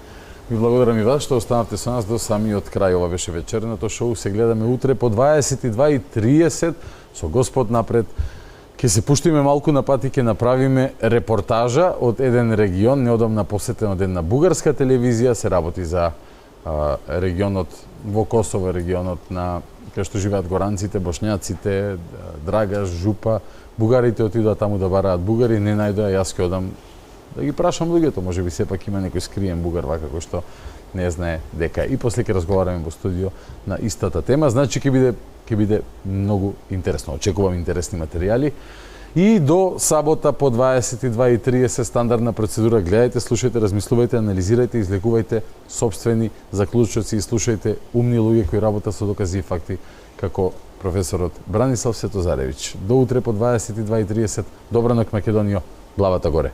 Ви благодарам и вас што останавте со нас до самиот крај. Ова беше вечерното шоу. Се гледаме утре по 22:30 со Господ напред. Ќе се пуштиме малку на пат и ќе направиме репортажа од еден регион, неодамна посетен од една бугарска телевизија. Се работи за регионот во Косово, регионот на кај што живеат горанците, бошњаците, Драгаш, Жупа. Бугарите отидоа таму да бараат бугари, не најдоа, јас ќе одам да ги прашам луѓето, можеби сепак има некој скриен бугар вака кој што не знае дека е. И после ќе разговараме во студио на истата тема, значи ќе биде многу интересно. Очекувам интересни материјали. И до сабота по 22:30 стандардна процедура. Гледајте, слушајте, размислувајте, анализирајте, излекувајте собствени заклучоци и слушајте умни луѓе кои работат со докази и факти како професорот Бранислав Светозаревиќ. До утре по 22:30. Добра ноќ, Македонијо, главата горе.